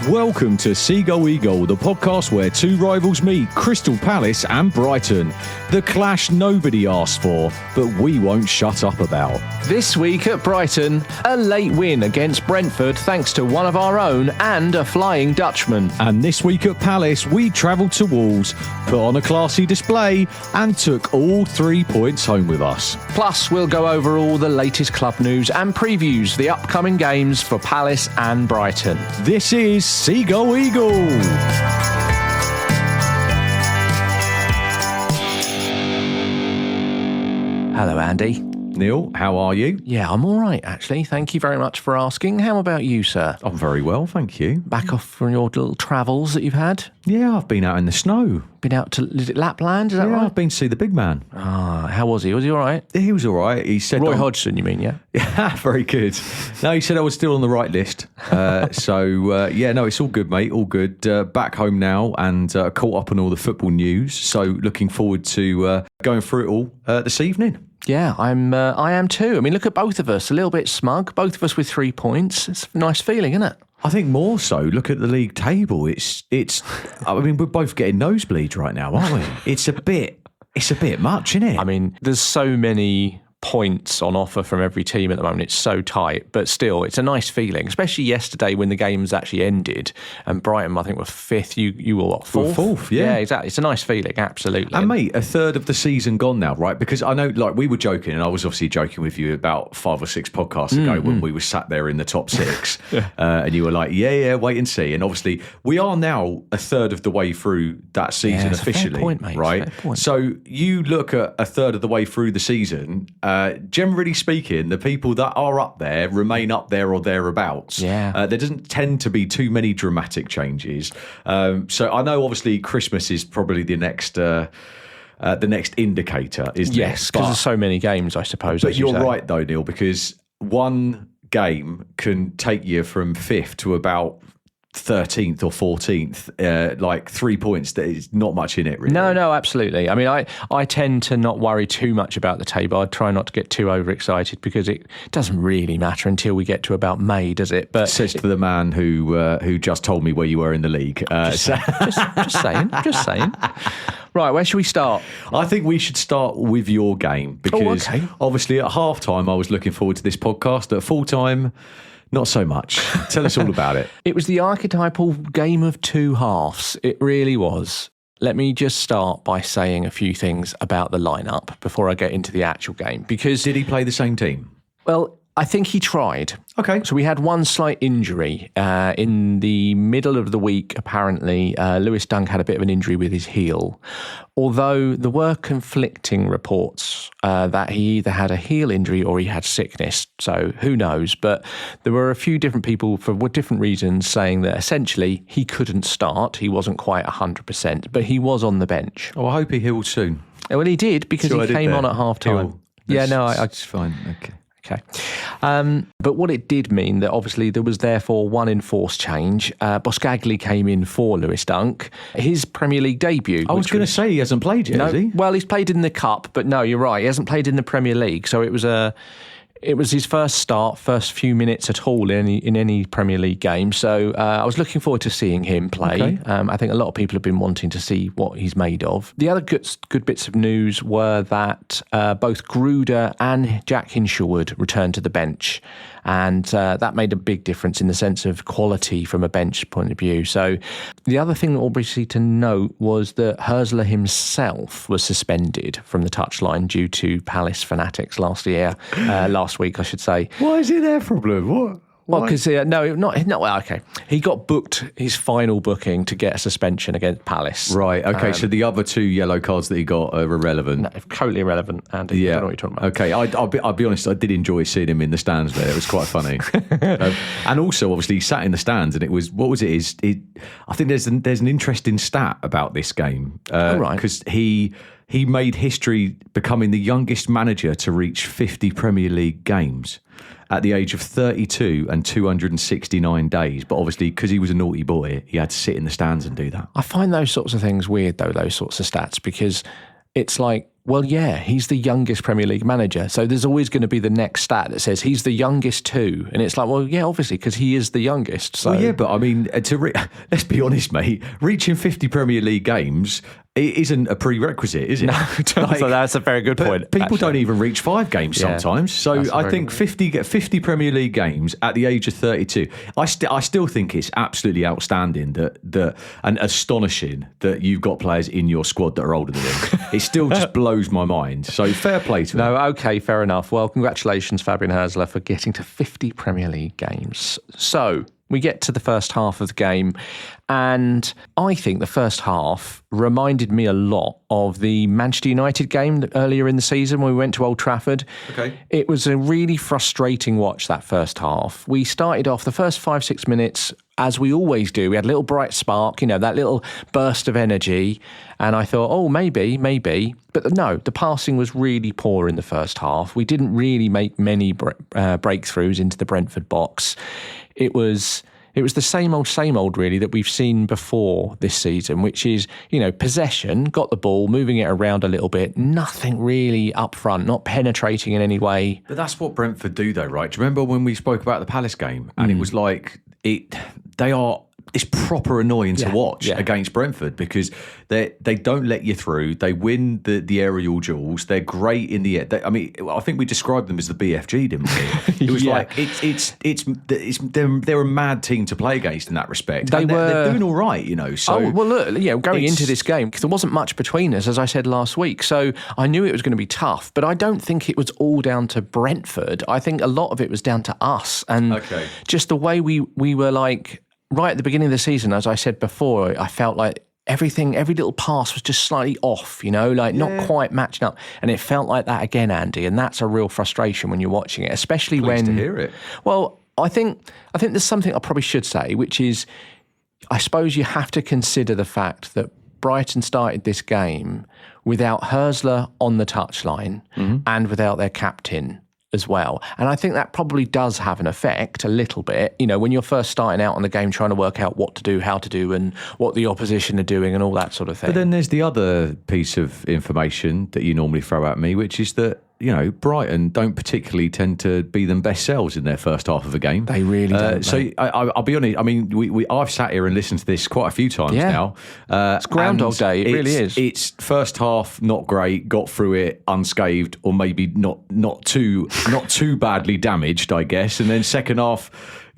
Welcome to Seagull, the podcast where two rivals meet, Crystal Palace and Brighton. The clash nobody asked for, but we won't shut up about. This week at Brighton, a late win against Brentford thanks to one of our own and a flying Dutchman. And this week at Palace, we travelled to Wolves, put on a classy display and took all 3 points home with us. Plus, we'll go over all the latest club news and previews the upcoming games for Palace and Brighton. This is Seagull Eagle. Hello, Andy. Neil, how are you? Yeah, I'm all right, actually. Thank you very much for asking. How about you, sir? I'm very well, thank you. Back off from your little travels that you've had? Yeah, I've been out in the snow. Been out to, is it Lapland, is that right? I've been to see the big man. How was he? Was he all right? He was all right. He said... Roy Hodgson, you mean, yeah? Yeah, very good. No, he said I was still on the right list. It's all good, mate, all good. Back home now and caught up on all the football news. So looking forward to going through it all this evening. Yeah, I am too. I mean, look at both of us, a little bit smug, both of us with 3 points. It's a nice feeling, isn't it? I think more so. Look at the league table. It's. I mean, we're both getting nosebleeds right now, aren't we? It's a bit much, isn't it? I mean, there's so many points on offer from every team at the moment. It's so tight, but still, it's a nice feeling, especially yesterday when the games actually ended and Brighton, I think, were fifth. You were what, fourth? Fourth, yeah. Yeah, exactly. It's a nice feeling, absolutely. And mate, a third of the season gone now, right? Because I know, like, we were joking, and I was obviously joking with you about 5 or 6 podcasts ago when we were sat there in the top 6, and you were like, yeah, wait and see. And obviously, we are now a third of the way through that season officially, a fair point, mate. right? Fair point. So you look at a third of the way through the season. Generally speaking, the people that are up there remain up there or thereabouts. Yeah. There doesn't tend to be too many dramatic changes. So I know, obviously, Christmas is probably the next indicator, isn't it? Yes, because there's so many games, I suppose. But you're right, though, Neil, because one game can take you from 5th to about 13th or 14th, like 3 points. There's not much in it, really. No, absolutely. I mean, I tend to not worry too much about the table. I try not to get too overexcited because it doesn't really matter until we get to about May, does it? But says to the man who just told me where you were in the league. Just saying. Right, where should we start? I think we should start with your game because obviously at half-time I was looking forward to this podcast. At full-time, not so much. Tell us all about it. It was the archetypal game of two halves. It really was. Let me just start by saying a few things about the lineup before I get into the actual game. Because did he play the same team? Well, I think he tried. Okay. So we had one slight injury. In the middle of the week, apparently, Lewis Dunk had a bit of an injury with his heel. Although there were conflicting reports that he either had a heel injury or he had sickness. So who knows? But there were a few different people for different reasons saying that essentially he couldn't start. He wasn't quite 100%, but he was on the bench. Oh, I hope he healed soon. Well, he did because he came on at half-time. It's fine. Okay. But what it did mean that obviously there was therefore one enforced change. Boscagli came in for Lewis Dunk. His Premier League debut. I was going to say he hasn't played yet, has he? Well, he's played in the Cup, but no, you're right. He hasn't played in the Premier League. So it was his first few minutes at all in any Premier League game. So I was looking forward to seeing him play. Okay. I think a lot of people have been wanting to see what he's made of. The other good bits of news were that both Gruder and Jack Hinshelwood returned to the bench. And that made a big difference in the sense of quality from a bench point of view. So the other thing obviously to note was that Herzler himself was suspended from the touchline due to Palace fanatics last week, I should say. Why is it their problem? What? Well, because okay. He got booked his final booking to get a suspension against Palace. Right. Okay. So the other 2 yellow cards that he got are irrelevant. No, totally irrelevant. Andy, I don't know what you're talking about. Okay. I'll be honest. I did enjoy seeing him in the stands there. It was quite funny. And also, obviously, he sat in the stands, and it was what was it? I think there's an interesting stat about this game. Right. Because he made history becoming the youngest manager to reach 50 Premier League games at the age of 32 and 269 days. But obviously, because he was a naughty boy, he had to sit in the stands and do that. I find those sorts of things weird, though, those sorts of stats, because it's like well, yeah, he's the youngest Premier League manager. So there's always going to be the next stat that says he's the youngest too. And it's like, well, yeah, obviously, because he is the youngest. So. Well, yeah, but I mean, let's be honest, mate, reaching 50 Premier League games, it isn't a prerequisite, is it? No, so that's a very good point. People don't even reach 5 games sometimes. So I think 50 Premier League games at the age of 32. I still think it's absolutely outstanding and astonishing that you've got players in your squad that are older than him. It still just blows my mind. So fair play to him. No, okay, fair enough. Well, congratulations, Fabian Hürzeler, for getting to 50 Premier League games. So we get to the first half of the game, and I think the first half reminded me a lot of the Manchester United game earlier in the season when we went to Old Trafford. Okay. It was a really frustrating watch, that first half. We started off the first 5-6 minutes, as we always do. We had a little bright spark, that little burst of energy, and I thought, oh, maybe. But no, the passing was really poor in the first half. We didn't really make many breakthroughs into the Brentford box. It was the same old really that we've seen before this season, which is, possession, got the ball, moving it around a little bit, nothing really up front, not penetrating in any way. But that's what Brentford do though, right? Do you remember when we spoke about the Palace game and it was like, it's proper annoying to watch against Brentford because they don't let you through. They win the aerial duels. They're great in the air. I think we described them as the BFG, didn't we? It was like they're a mad team to play against in that respect. They're doing all right, So going into this game, because there wasn't much between us, as I said last week. So I knew it was going to be tough, but I don't think it was all down to Brentford. I think a lot of it was down to us and just the way we were like. Right at the beginning of the season, as I said before, I felt like every little pass was just slightly off, not quite matching up. And it felt like that again, Andy. And that's a real frustration when you're watching it, especially Pleased to hear it. Well, I think there's something I probably should say, which is, I suppose you have to consider the fact that Brighton started this game without Hürzeler on the touchline and without their captain as well. And I think that probably does have an effect a little bit, when you're first starting out on the game, trying to work out what to do, how to do, and what the opposition are doing and all that sort of thing. But then there's the other piece of information that you normally throw at me, which is that, Brighton don't particularly tend to be them best selves in their first half of a game. They really don't. So I'll be honest. I mean, I've sat here and listened to this quite a few times now. It's Groundhog Day. It really is. It's first half not great, got through it unscathed, or maybe not too badly damaged, I guess. And then second half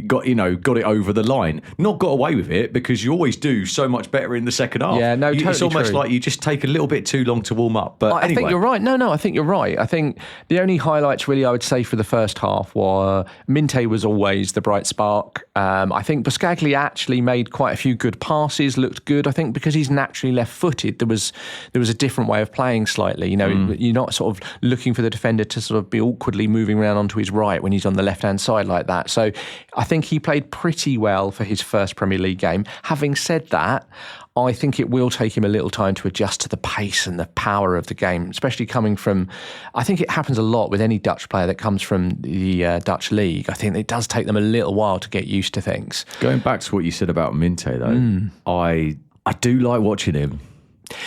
got it over the line. Not got away with it because you always do so much better in the second half. Yeah, no, totally it's almost true. Like you just take a little bit too long to warm up. But I think you're right. No, I think you're right. I think the only highlights really I would say for the first half were Minte was always the bright spark. I think Buscaglia actually made quite a few good passes, looked good. I think because he's naturally left-footed, there was a different way of playing slightly. You're not sort of looking for the defender to sort of be awkwardly moving around onto his right when he's on the left-hand side like that. So I think he played pretty well for his first Premier League game. Having said that, I think it will take him a little time to adjust to the pace and the power of the game, especially coming from, I think it happens a lot with any Dutch player that comes from the Dutch league. I think it does take them a little while to get used to things. Going back to what you said about Minte, though, I do like watching him.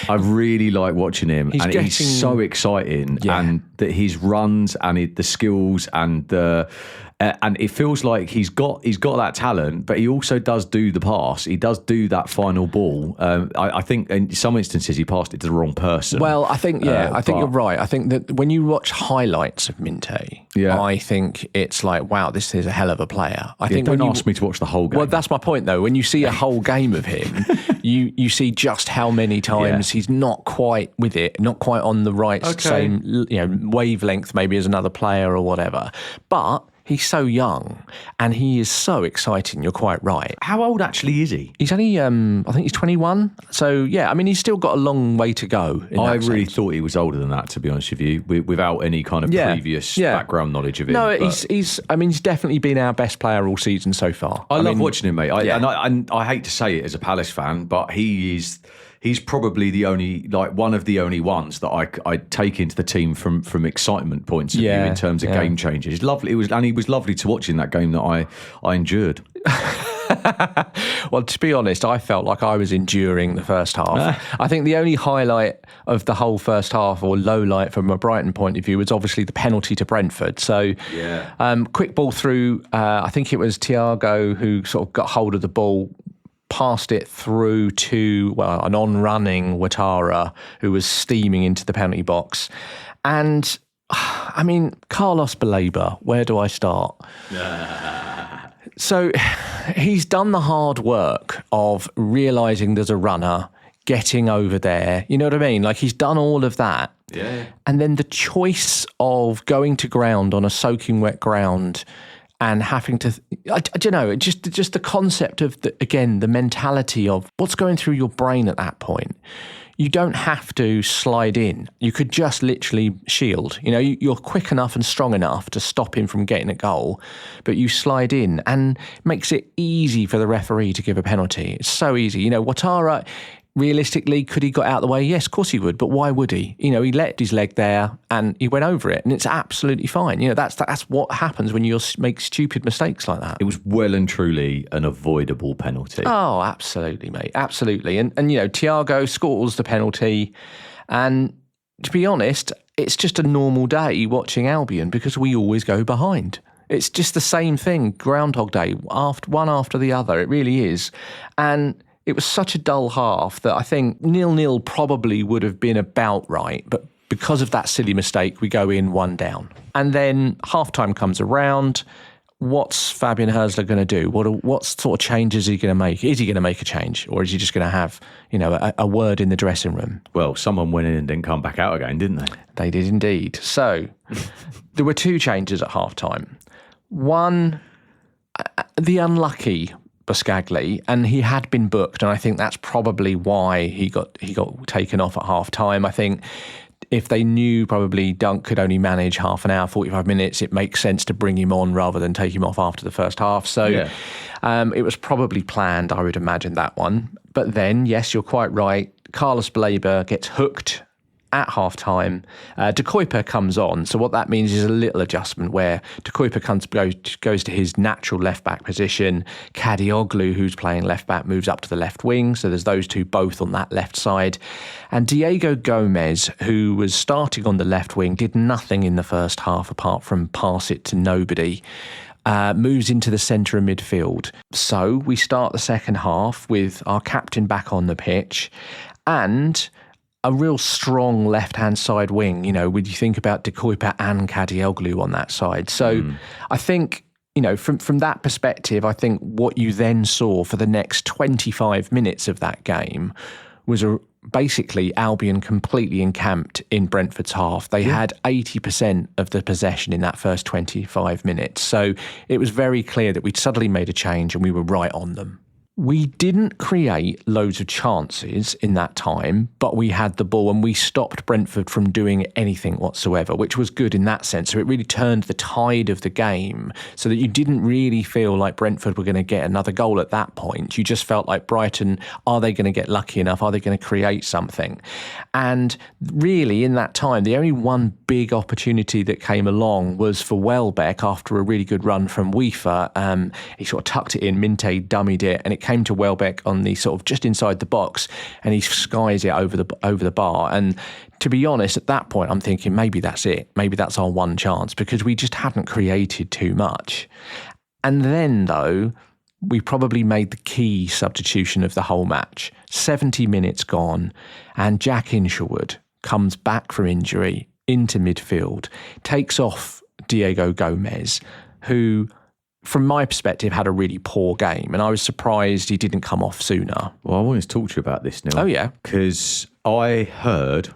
I really like watching him, he's so exciting, and that his runs and the skills and it feels like he's got that talent, but he also does do the pass. He does do that final ball. I think in some instances he passed it to the wrong person. Well, I think you're right. I think that when you watch highlights of Minte, I think it's like, wow, this is a hell of a player. I think don't ask me to watch the whole game. Well, that's my point though. When you see a whole game of him, you see just how many times he's not quite with it, not quite on the right same wavelength maybe as another player or whatever. But he's so young and he is so exciting. You're quite right. How old actually is he? He's only, I think he's 21. So, yeah, I mean, he's still got a long way to go. I really thought he was older than that, to be honest with you, without any kind of previous background knowledge of him. No, he's definitely been our best player all season so far. I love watching him, mate. I hate to say it as a Palace fan, but he's probably one of the only ones that I take into the team from excitement points of view in terms of game changes. Lovely. He was lovely to watch in that game that I endured. Well, to be honest, I felt like I was enduring the first half. I think the only highlight of the whole first half, or low light from a Brighton point of view, was obviously the penalty to Brentford. So, quick ball through, I think it was Thiago who sort of got hold of the ball, passed it through to, an on-running Ouattara who was steaming into the penalty box. And, I mean, Carlos Baleba, where do I start? So he's done the hard work of realising there's a runner, getting over there. You know what I mean? Like, he's done all of that. Yeah. And then the choice of going to ground on a soaking wet ground and having to, I don't know, just the concept of, the mentality of what's going through your brain at that point. You don't have to slide in. You could just literally shield. You know, you're quick enough and strong enough to stop him from getting a goal, but you slide in and makes it easy for the referee to give a penalty. It's so easy. You know, Ouattara, realistically, could he got out of the way? Yes, of course he would, but why would he? You know, he let his leg there and he went over it, and it's absolutely fine. You know, that's what happens when you make stupid mistakes like that. It was well and truly an avoidable penalty. Oh, absolutely, mate, absolutely. And you know, Thiago scores the penalty, and to be honest, it's just a normal day watching Albion because we always go behind. It's just the same thing, Groundhog Day, one after the other. It really is, and it was such a dull half that I think 0-0 probably would have been about right, but because of that silly mistake, we go in 1 down. And then halftime comes around. What's Fabian Hürzeler going to do? What sort of changes is he going to make? Is he going to make a change, or is he just going to have, you know, a word in the dressing room? Well, someone went in and didn't come back out again, didn't they? They did indeed. So there were 2 changes at halftime. One, the unlucky Buscagli, and he had been booked, and I think that's probably why he got taken off at half time. I think if they knew probably Dunk could only manage half an hour, 45 minutes, it makes sense to bring him on rather than take him off after the first half. So it was probably planned, I would imagine, that one. But then, yes, you're quite right, Carlos Baleba gets hooked at half-time. De Kuyper comes on. So what that means is a little adjustment where De Kuyper goes to his natural left-back position. Kadioglu, who's playing left-back, moves up to the left wing. So there's those two both on that left side. And Diego Gomez, who was starting on the left wing, did nothing in the first half apart from pass it to nobody. Moves into the centre of midfield. So we start the second half with our captain back on the pitch and a real strong left-hand side wing, you know, when you think about De Kuyper and Kadioglu on that side. So I think, you know, from that perspective, I think what you then saw for the next 25 minutes of that game was basically Albion completely encamped in Brentford's half. They had 80% of the possession in that first 25 minutes. So it was very clear that we'd suddenly made a change and we were right on them. We didn't create loads of chances in that time, but we had the ball and we stopped Brentford from doing anything whatsoever, which was good in that sense. So it really turned the tide of the game so that you didn't really feel like Brentford were going to get another goal at that point. You just felt like Brighton, are they going to get lucky enough? Are they going to create something? And really in that time, the only one big opportunity that came along was for Welbeck after a really good run from Weaver. He sort of tucked it in, Minte dummied it, and it came to Welbeck on the sort of just inside the box, and he skies it over the bar. And to be honest, at that point, I'm thinking maybe that's it. Maybe that's our one chance because we just hadn't created too much. And then, though, we probably made the key substitution of the whole match. 70 minutes gone, and Jack Hinshelwood comes back from injury into midfield, takes off Diego Gomez, who, from my perspective, had a really poor game, and I was surprised he didn't come off sooner. Well, I wanted to talk to you about this, Neil. Oh, yeah. Because I heard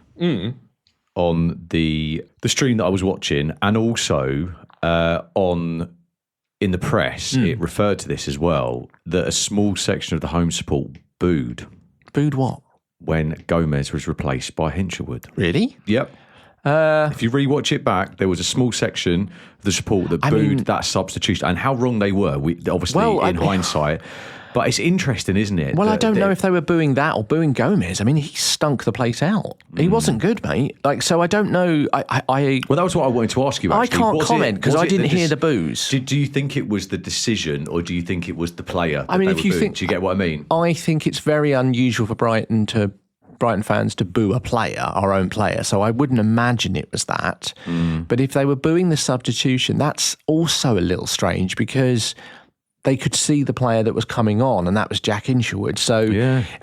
on the stream that I was watching, and also in the press, it referred to this as well, that a small section of the home support booed. Booed what? When Gomez was replaced by Hinshelwood. Really? Yep. If you rewatch it back, there was a small section of the support that booed that substitution, and how wrong they were. In hindsight. But it's interesting, isn't it? Well, I don't know if they were booing that or booing Gomez. I mean, he stunk the place out. He wasn't good, mate. So I don't know. Well, that was what I wanted to ask you, actually. I can't comment because I didn't hear the boos. Do you think it was the decision or do you think it was the player that if you think... Do you get what I mean? I think it's very unusual for Brighton fans to boo a player, our own player. So I wouldn't imagine it was that. But if they were booing the substitution, that's also a little strange because they could see the player that was coming on, and that was Jack Hinshelwood. So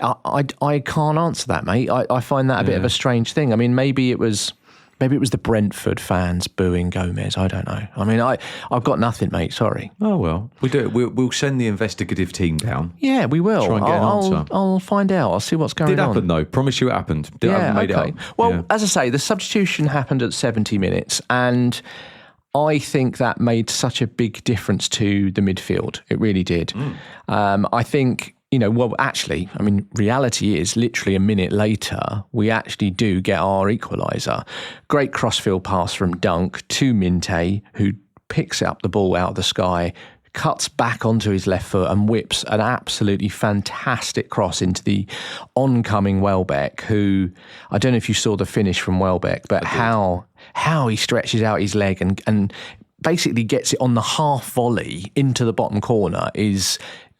I can't answer that, mate. I find that a bit of a strange thing. I mean, maybe it was the Brentford fans booing Gomez. I don't know. I mean, I've got nothing, mate. Sorry. Oh, well. We'll send the investigative team down. Yeah, we will. Try and get an answer. I'll find out. I'll see what's going on. Did happen, though. Promise you it happened. I haven't made it up. Well, as I say, the substitution happened at 70 minutes, and I think that made such a big difference to the midfield. It really did. I think, reality is literally a minute later, we actually do get our equaliser. Great crossfield pass from Dunk to Minte, who picks up the ball out of the sky, cuts back onto his left foot and whips an absolutely fantastic cross into the oncoming Welbeck, who, I don't know if you saw the finish from Welbeck, but how he stretches out his leg and basically gets it on the half volley into the bottom corner is...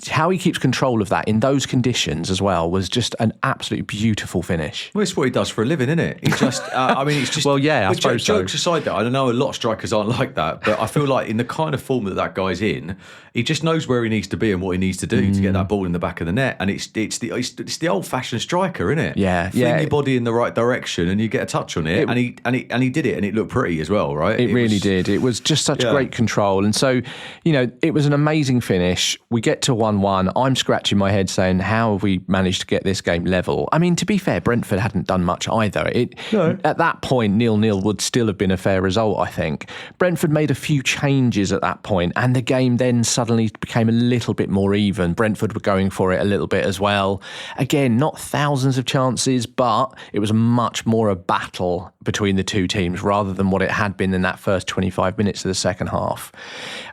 How he keeps control of that in those conditions as well was just an absolutely beautiful finish. Well, it's what he does for a living, isn't it? He just, it's just... Well, yeah, I suppose jokes aside, though, I know a lot of strikers aren't like that, but I feel like in the kind of form that guy's in, he just knows where he needs to be and what he needs to do to get that ball in the back of the net. And it's the old-fashioned striker, isn't it? Yeah, Fling your body in the right direction and you get a touch on it. And he did it, and it looked pretty as well, right? It really did. It was just such great control. And so, it was an amazing finish. We get to 1-1. I'm scratching my head saying, how have we managed to get this game level? I mean, to be fair, Brentford hadn't done much either. At that point, 0-0 would still have been a fair result, I think. Brentford made a few changes at that point, and the game then suddenly became a little bit more even. Brentford were going for it a little bit as well. Again, not thousands of chances, but it was much more a battle between the two teams rather than what it had been in that first 25 minutes of the second half.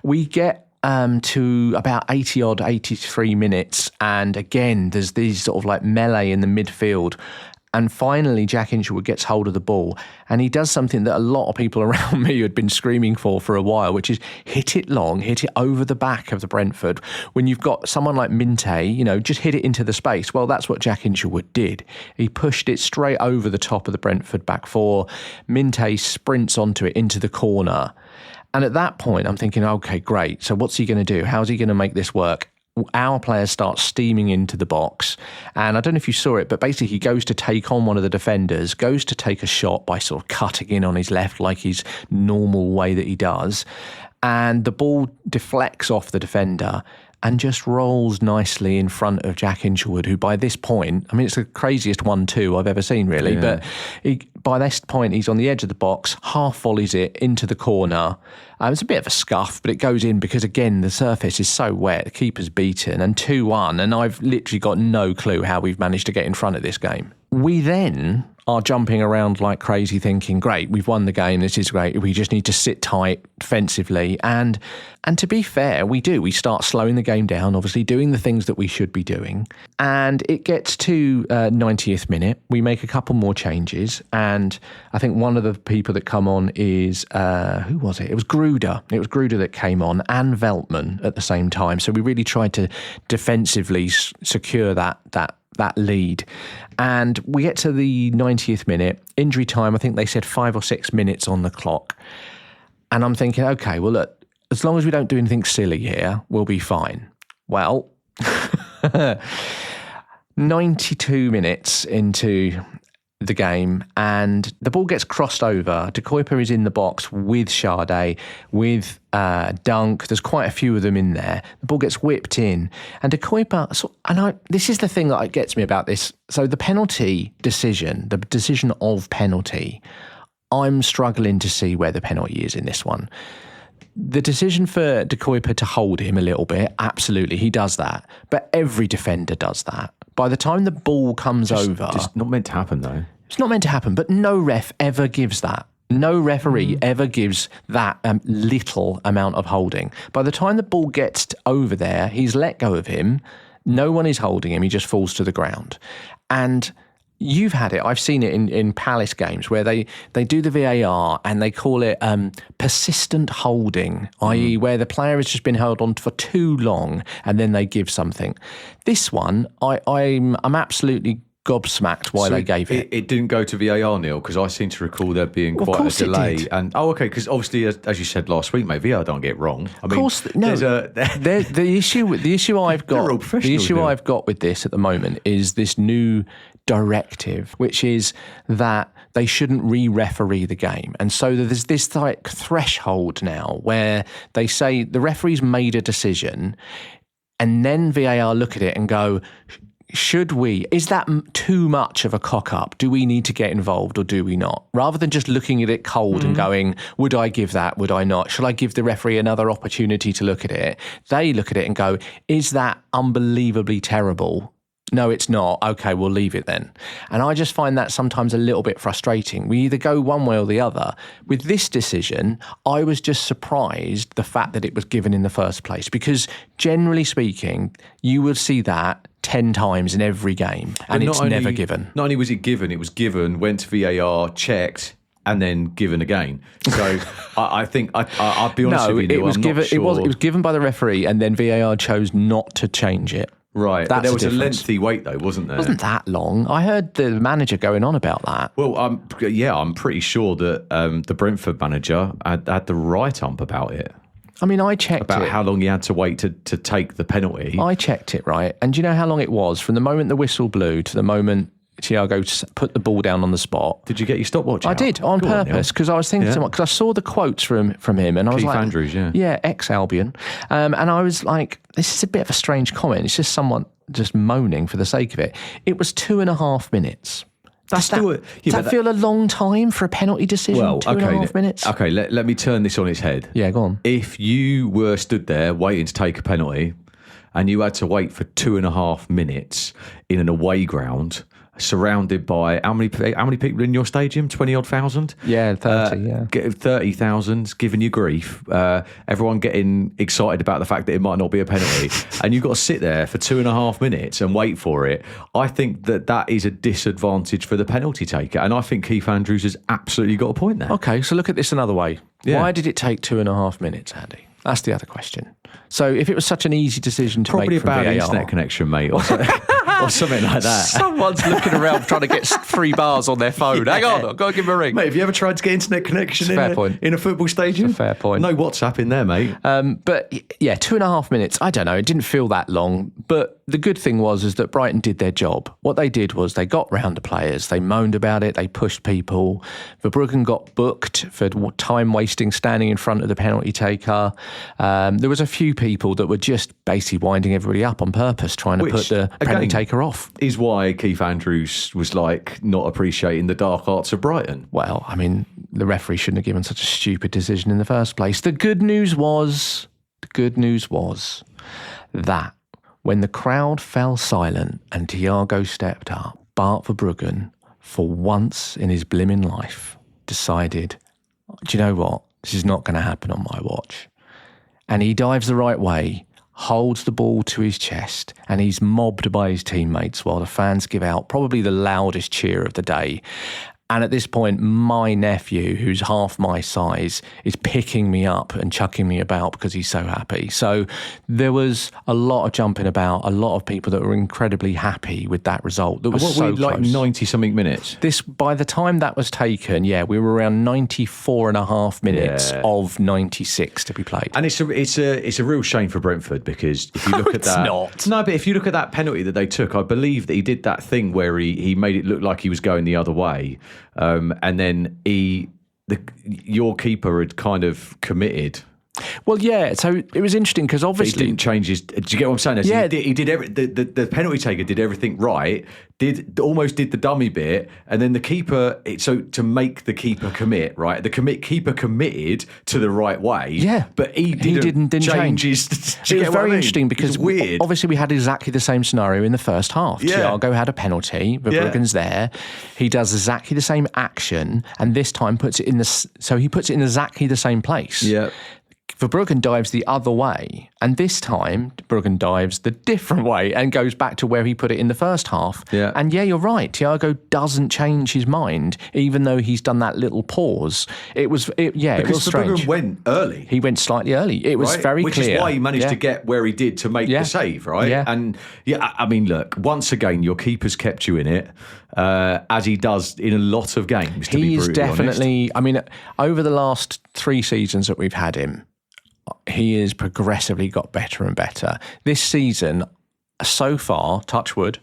We get to about 83 minutes, and again there's these sort of like melee in the midfield, and finally Jack Hinshelwood gets hold of the ball and he does something that a lot of people around me had been screaming for a while, which is hit it long, hit it over the back of the Brentford. When you've got someone like Minte, just hit it into the space. Well, that's what Jack Hinshelwood did. He pushed it straight over the top of the Brentford back four. Minte sprints onto it into the corner. And at that point, I'm thinking, okay, great. So what's he going to do? How's he going to make this work? Our player starts steaming into the box. And I don't know if you saw it, but basically he goes to take on one of the defenders, goes to take a shot by sort of cutting in on his left like his normal way that he does. And the ball deflects off the defender and just rolls nicely in front of Jack Hinshelwood, who by this point, it's the craziest 1-2 I've ever seen, really. Yeah. But by this point, he's on the edge of the box, half volleys it into the corner. It's a bit of a scuff, but it goes in because, again, the surface is so wet, the keeper's beaten, and 2-1, and I've literally got no clue how we've managed to get in front of this game. We then are jumping around like crazy thinking, great, we've won the game, this is great, we just need to sit tight defensively. And to be fair, we do. We start slowing the game down, obviously doing the things that we should be doing. And it gets to 90th minute. We make a couple more changes. And I think one of the people that come on is, who was it? It was Gruder. It was Gruder that came on, and Veltman at the same time. So we really tried to defensively secure that lead. And we get to the 90th minute, injury time. I think they said 5 or 6 minutes on the clock. And I'm thinking, okay, well, look, as long as we don't do anything silly here, we'll be fine. Well, 92 minutes into the game, and the ball gets crossed over. De Kuyper is in the box with Sade, with Dunk. There's quite a few of them in there. The ball gets whipped in, and De Kuyper. This is the thing that gets me about this. So the penalty decision, the decision of penalty, I'm struggling to see where the penalty is in this one. The decision for De Kuyper to hold him a little bit, absolutely, he does that. But every defender does that. By the time the ball comes over... It's not meant to happen, though. It's not meant to happen, but no ref ever gives that. No referee ever gives that little amount of holding. By the time the ball gets over there, he's let go of him. No one is holding him. He just falls to the ground. And you've had it. I've seen it in Palace games where they do the VAR and they call it persistent holding, i.e. where the player has just been held on for too long and then they give something. This one, I'm absolutely gobsmacked why they gave it. It didn't go to VAR, Neil, because I seem to recall there being quite a delay. And okay, because obviously, as you said last week, mate, VAR don't get it wrong. I mean, of course, no. The issue I've got with this at the moment is this new directive, which is that they shouldn't re-referee the game. And so there's this like threshold now where they say the referee's made a decision and then VAR look at it and go, is that too much of a cock-up? Do we need to get involved or do we not? Rather than just looking at it cold and going, would I give that, would I not? Shall I give the referee another opportunity to look at it? They look at it and go, is that unbelievably terrible? No, it's not. Okay, we'll leave it then. And I just find that sometimes a little bit frustrating. We either go one way or the other. With this decision, I was just surprised the fact that it was given in the first place, because generally speaking, you would see that 10 times in every game, and it's never given. Not only was it given, went to VAR, checked, and then given again. So I think I'll be honest with you, Neil, it was given by the referee, and then VAR chose not to change it. Right, but there was a lengthy wait though, wasn't there? It wasn't that long. I heard the manager going on about that. Well, I'm pretty sure that the Brentford manager had the right ump about it. I mean, I checked about how long he had to wait to take the penalty. I checked it, right? And do you know how long it was from the moment the whistle blew to the moment Thiago put the ball down on the spot? Did you get your stopwatch out? I did, on purpose, because I was thinking because I saw the quotes from him, and I was Keith like, Andrews, ex-Albion, and I was like, this is a bit of a strange comment. It's just someone just moaning for the sake of it. It was 2.5 minutes. Does that feel a long time for a penalty decision? Well, 2.5 minutes? Okay, let me turn this on its head. Yeah, go on. If you were stood there waiting to take a penalty and you had to wait for 2.5 minutes in an away ground, surrounded by how many people in your stadium? 20-odd thousand? Yeah, 30, 30,000 giving you grief. Everyone getting excited about the fact that it might not be a penalty. And you've got to sit there for 2.5 minutes and wait for it. I think that is a disadvantage for the penalty taker. And I think Keith Andrews has absolutely got a point there. Okay, so look at this another way. Yeah. Why did it take 2.5 minutes, Andy? That's the other question. So if it was such an easy decision to make from VAR... Probably a bad internet connection, mate, or something like that. Someone's looking around trying to get 3 bars on their phone. Hang on, I've got to give him a ring. Mate, have you ever tried to get internet connection in a football stadium? It's a fair point. No WhatsApp in there, mate. But yeah, 2.5 minutes. I don't know. It didn't feel that long. But the good thing is that Brighton did their job. What they did was they got round the players. They moaned about it. They pushed people. Verbruggen got booked for time wasting standing in front of the penalty taker. There was a few people that were just basically winding everybody up on purpose, trying to put the penalty taker off. Is why Keith Andrews was like not appreciating the dark arts of Brighton. Well, I mean, the referee shouldn't have given such a stupid decision in the first place. The good news was that when the crowd fell silent and Thiago stepped up, Bart Verbruggen, for once in his blimmin' life, decided, do you know what? This is not going to happen on my watch. And he dives the right way, holds the ball to his chest, and he's mobbed by his teammates while the fans give out probably the loudest cheer of the day. And at this point, my nephew, who's half my size, is picking me up and chucking me about because he's so happy. So there was a lot of jumping about, a lot of people that were incredibly happy with that result. That was so close. Like 90-something minutes? By the time that was taken, we were around 94.5 minutes of 96 to be played. And it's a real shame for Brentford, because if you look at that... not. No, but if you look at that penalty that they took, I believe that he did that thing where he made it look like he was going the other way. And then your keeper had kind of committed Well, yeah. So it was interesting because He obviously didn't change his. Do you get what I'm saying? Yeah. He did the penalty taker did everything right. Almost did the dummy bit, and then the keeper. So to make the keeper commit, right? The keeper committed to the right way. Yeah, but he didn't change his. It was very interesting because weird. Obviously we had exactly the same scenario in the first half. Yeah. Thiago had a penalty. Verbruggen's there. He does exactly the same action, and this time puts it in he puts it in exactly the same place. Yeah. Verbruggen dives the other way, and this time Verbruggen dives the different way and goes back to where he put it in the first half. Yeah. And you're right. Thiago doesn't change his mind, even though he's done that little pause. It was strange. Verbruggen went early. He went slightly early. It was very Which clear. Which is why he managed to get where he did to make the save, right? Yeah. And I mean, look, once again, your keeper's kept you in it, as he does in a lot of games, to be brutally definitely, honest. I mean, over the last 3 seasons that we've had him, he has progressively got better and better. This season, so far, touch wood,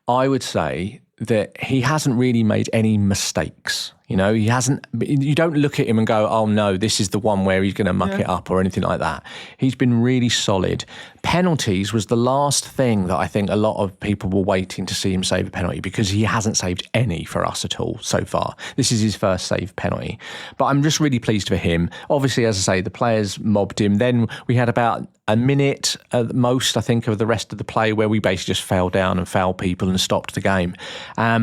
I would say that he hasn't really made any mistakes. You know, he hasn't. You don't look at him and go, "Oh no, this is the one where he's going to muck it up" or anything like that. He's been really solid. Penalties was the last thing that I think a lot of people were waiting to see him save a penalty, because he hasn't saved any for us at all so far. This is his first saved penalty, but I'm just really pleased for him. Obviously, as I say, the players mobbed him. Then we had about a minute at most, I think, of the rest of the play where we basically just fell down and fouled people and stopped the game.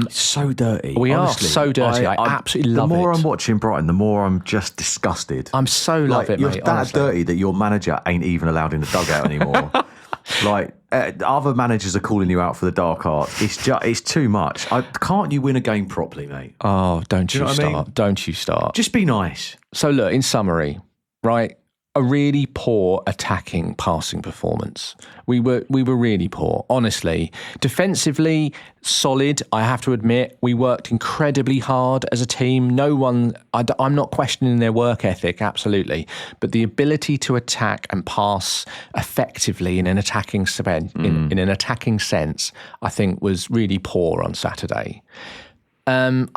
So dirty. We honestly. are so dirty. I absolutely love it. The more I'm watching Brighton, the more I'm just disgusted. I'm so love it, you're mate. that honestly. dirty that your manager ain't even allowed in the dugout anymore. Other managers are calling you out for the dark arts. It's too much. Can't you win a game properly, mate? Oh, don't you know what I start. mean? Don't you start. Just be nice. So look, in summary, right, a really poor attacking passing performance. We were really poor, honestly. Defensively, solid, I have to admit. We worked incredibly hard as a team. I'm not questioning their work ethic, absolutely. But the ability to attack and pass effectively in an attacking in an attacking sense, I think was really poor on Saturday. I'm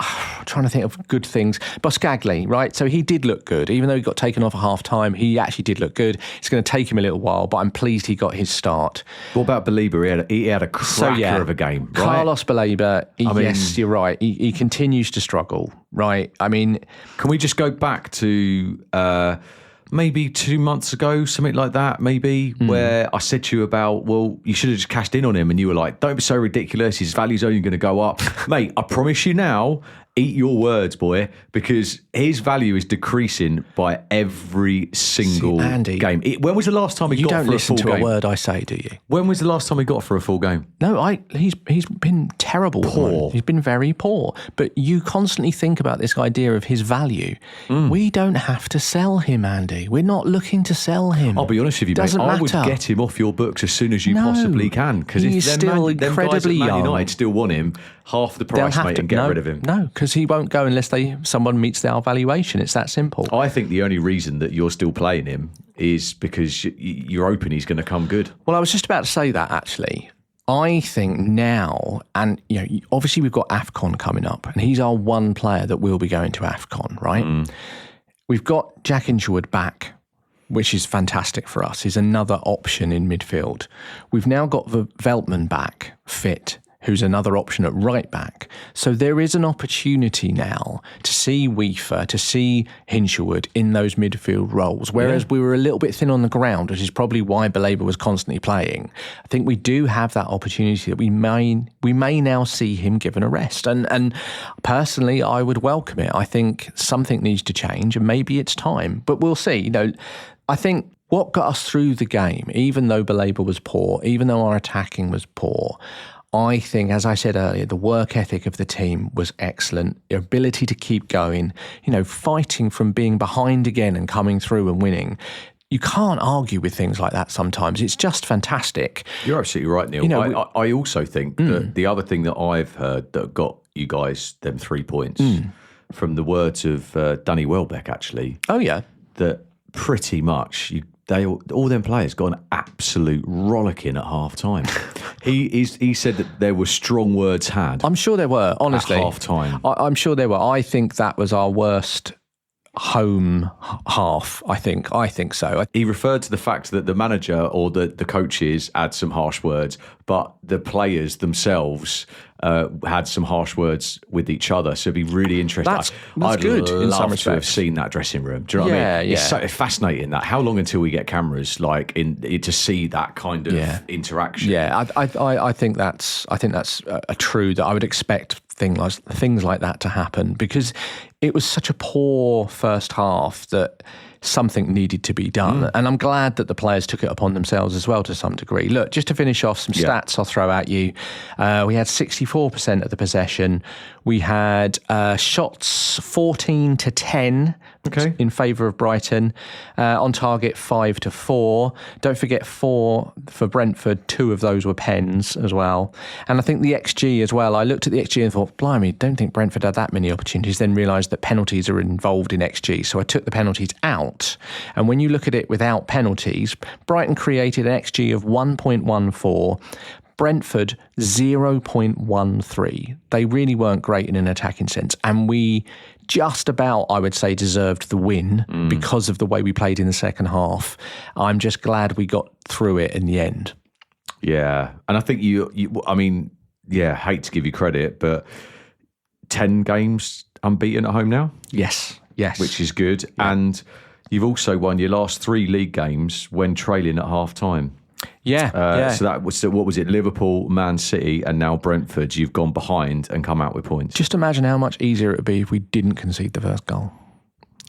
trying to think of good things. Boscagli, right? So he did look good. Even though he got taken off at half-time, he actually did look good. It's going to take him a little while, but I'm pleased he got his start. What about Baleba? He had a cracker of a game, right? Carlos Baleba, yes, you're right. He continues to struggle, right? I mean... Can we just go back to... maybe 2 months ago, something like that, maybe, where I said to you about, well, you should have just cashed in on him, and you were like, don't be so ridiculous, his value's only going to go up. Mate, I promise you now, eat your words, boy, because his value is decreasing by every single game. When was the last time he got for a full game? You don't listen to a word I say, do you? When was the last time he got for a full game? No, he's been terrible. Poor. He's been very poor. But you constantly think about this idea of his value. We don't have to sell him, Andy. We're not looking to sell him. I'll be honest with you, mate. Doesn't I would matter. get him off your books as soon as you possibly can. Because if he's still incredibly Man young. United still want him, half the price, mate, and get rid of him. No, because he won't go unless someone meets our valuation. It's that simple. I think the only reason that you're still playing him is because you're hoping he's going to come good. Well, I was just about to say that, actually. I think now, and obviously we've got AFCON coming up, and he's our one player that will be going to AFCON, right? We've got Jack Hinchelwood back, which is fantastic for us. He's another option in midfield. We've now got Veltman back, fit, who's another option at right back. So there is an opportunity now to see Weaver, to see Hinchelwood in those midfield roles, whereas we were a little bit thin on the ground, which is probably why Baleba was constantly playing. I think we do have that opportunity that we may now see him given a rest. And personally, I would welcome it. I think something needs to change, and maybe it's time. But we'll see. I think what got us through the game, even though Baleba was poor, even though our attacking was poor, I think, as I said earlier, the work ethic of the team was excellent. Their ability to keep going, fighting from being behind again and coming through and winning. You can't argue with things like that sometimes. It's just fantastic. You're absolutely right, Neil. I also think that the other thing that I've heard that got you guys them 3 points from the words of Danny Welbeck, actually. Oh, yeah. That pretty much all them players got an absolute rollicking at half time. He said that there were strong words had. I'm sure there were, honestly. At half time. I'm sure there were. I think that was our worst home half, I think so. He referred to the fact that the manager or the coaches had some harsh words, but the players themselves had some harsh words with each other. So it'd be really interesting. That's I'd good in some love to respects. have seen that dressing room. Do you know what I mean? Yeah. It's so fascinating that. How long until we get cameras to see that kind of interaction? Yeah, I think that's a true that I would expect things like that to happen, because it was such a poor first half that something needed to be done. And I'm glad that the players took it upon themselves as well to some degree. Look, just to finish off some stats I'll throw at you. We had 64% of the possession. We had shots 14 to 10 in favour of Brighton. On target 5 to 4. Don't forget 4 for Brentford. 2 of those were pens as well. And I think the XG as well. I looked at the XG and thought, blimey, don't think Brentford had that many opportunities. Then realised that penalties are involved in XG. So I took the penalties out. And when you look at it without penalties, Brighton created an XG of 1.14. Brentford 0.13. They really weren't great in an attacking sense. And we just about, I would say, deserved the win because of the way we played in the second half. I'm just glad we got through it in the end. Yeah. And I think hate to give you credit, but 10 games unbeaten at home now? Yes. Which is good. Yeah. And you've also won your last 3 league games when trailing at half time. Yeah. So what was it? Liverpool, Man City, and now Brentford. You've gone behind and come out with points. Just imagine how much easier it would be if we didn't concede the first goal.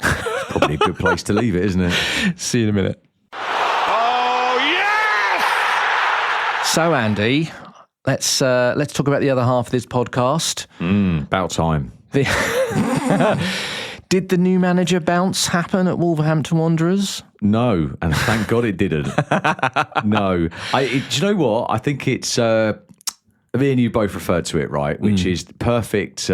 It's probably a good place to leave it, isn't it? See you in a minute. Oh yes! So Andy, let's talk about the other half of this podcast. About time. Did the new manager bounce happen at Wolverhampton Wanderers? No, and thank God it didn't. No. Do you know what? I think it's, me and you both referred to it, right? Which is perfect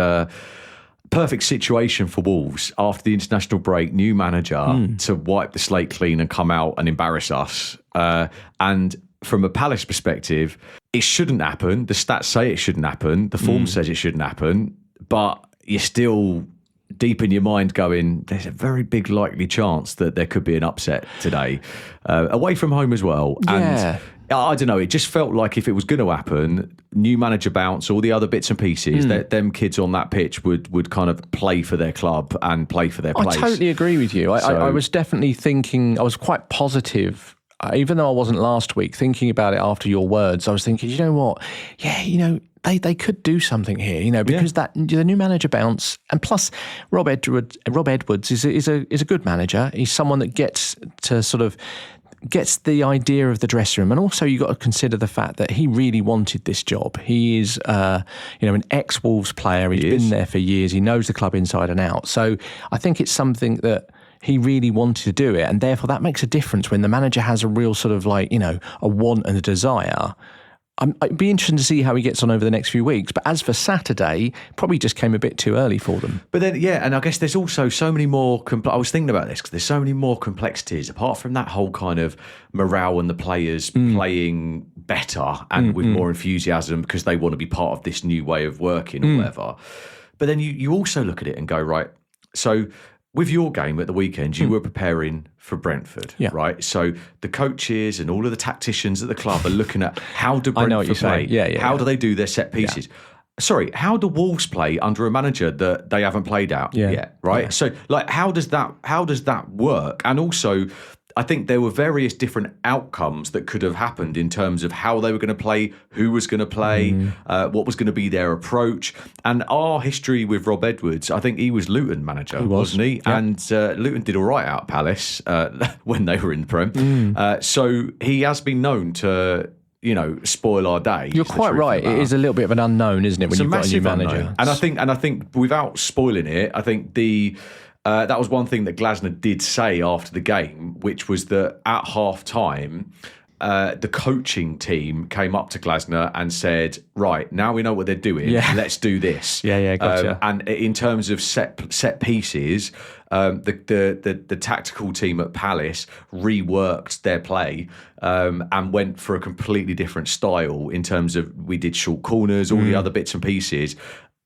situation for Wolves after the international break, new manager to wipe the slate clean and come out and embarrass us. And from a Palace perspective, it shouldn't happen. The stats say it shouldn't happen. The form says it shouldn't happen. But you're still deep in your mind going, there's a very big likely chance that there could be an upset today. Away from home as well. Yeah. And I don't know, it just felt like if it was going to happen, new manager bounce, all the other bits and pieces, them kids on that pitch would kind of play for their club and play for their place. I totally agree with you. I was definitely thinking, I was quite positive. Even though I wasn't last week, thinking about it after your words, I was thinking, you know what? Yeah, they could do something here, because the new manager bounce, and plus Rob Edwards is a good manager. He's someone that gets the idea of the dressing room, and also you got to consider the fact that he really wanted this job. He is, an ex-Wolves player. He's been there for years. He knows the club inside and out. So I think it's something that he really wanted to do it, and therefore that makes a difference when the manager has a real sort of a want and a desire. It'd be interesting to see how he gets on over the next few weeks. But as for Saturday, probably just came a bit too early for them. But then, and I guess there's also so many more... I was thinking about this because there's so many more complexities, apart from that whole kind of morale and the players playing better and with more enthusiasm because they want to be part of this new way of working or whatever. But then you also look at it and go, right, so... With your game at the weekend, you were preparing for Brentford, right? So the coaches and all of the tacticians at the club are looking at how do Brentford play? How do they do their set pieces? Sorry, how do Wolves play under a manager that they haven't played out yet, right? Yeah. So, how does that work? And also, I think there were various different outcomes that could have happened in terms of how they were going to play, who was going to play, what was going to be their approach. And our history with Rob Edwards, I think he was Luton manager, wasn't he? Yeah. And Luton did all right out at Palace when they were in the Prem. So he has been known to... spoil our day. You're quite right. It is a little bit of an unknown, isn't it, when you've got a new manager? Unknown. And I think without spoiling it, I think that was one thing that Glasner did say after the game, which was that at half time, the coaching team came up to Glasner and said, right, now we know what they're doing, let's do this. Gotcha. And in terms of set pieces, the tactical team at Palace reworked their play and went for a completely different style in terms of we did short corners, all the other bits and pieces.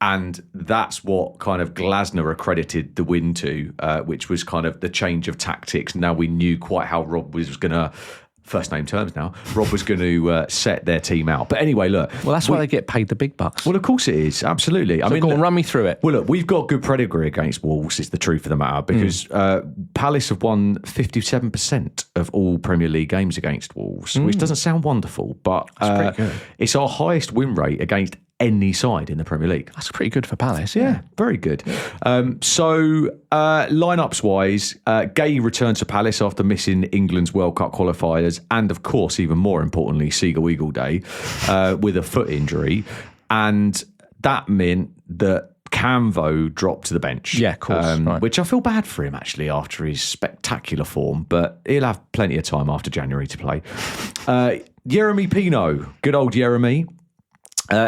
And that's what kind of Glasner accredited the win to, which was kind of the change of tactics. Now we knew quite how Rob was going to, first name terms now, Rob was going to set their team out. But anyway, look. Well, that's why they get paid the big bucks. Well, of course it is. Absolutely. So go on, run me through it. Well, look, we've got good pedigree against Wolves, is the truth of the matter, because Palace have won 57% of all Premier League games against Wolves, which doesn't sound wonderful, but pretty good. It's our highest win rate against any side in the Premier League. That's pretty good for Palace. Yeah, very good. So lineups wise, Gay returned to Palace after missing England's World Cup qualifiers, and of course, even more importantly, Seagull Eagle Day with a foot injury, and that meant that Camvo dropped to the bench. Yeah, of course. Right. Which I feel bad for him actually after his spectacular form, but he'll have plenty of time after January to play. Jeremy Pino, good old Jeremy.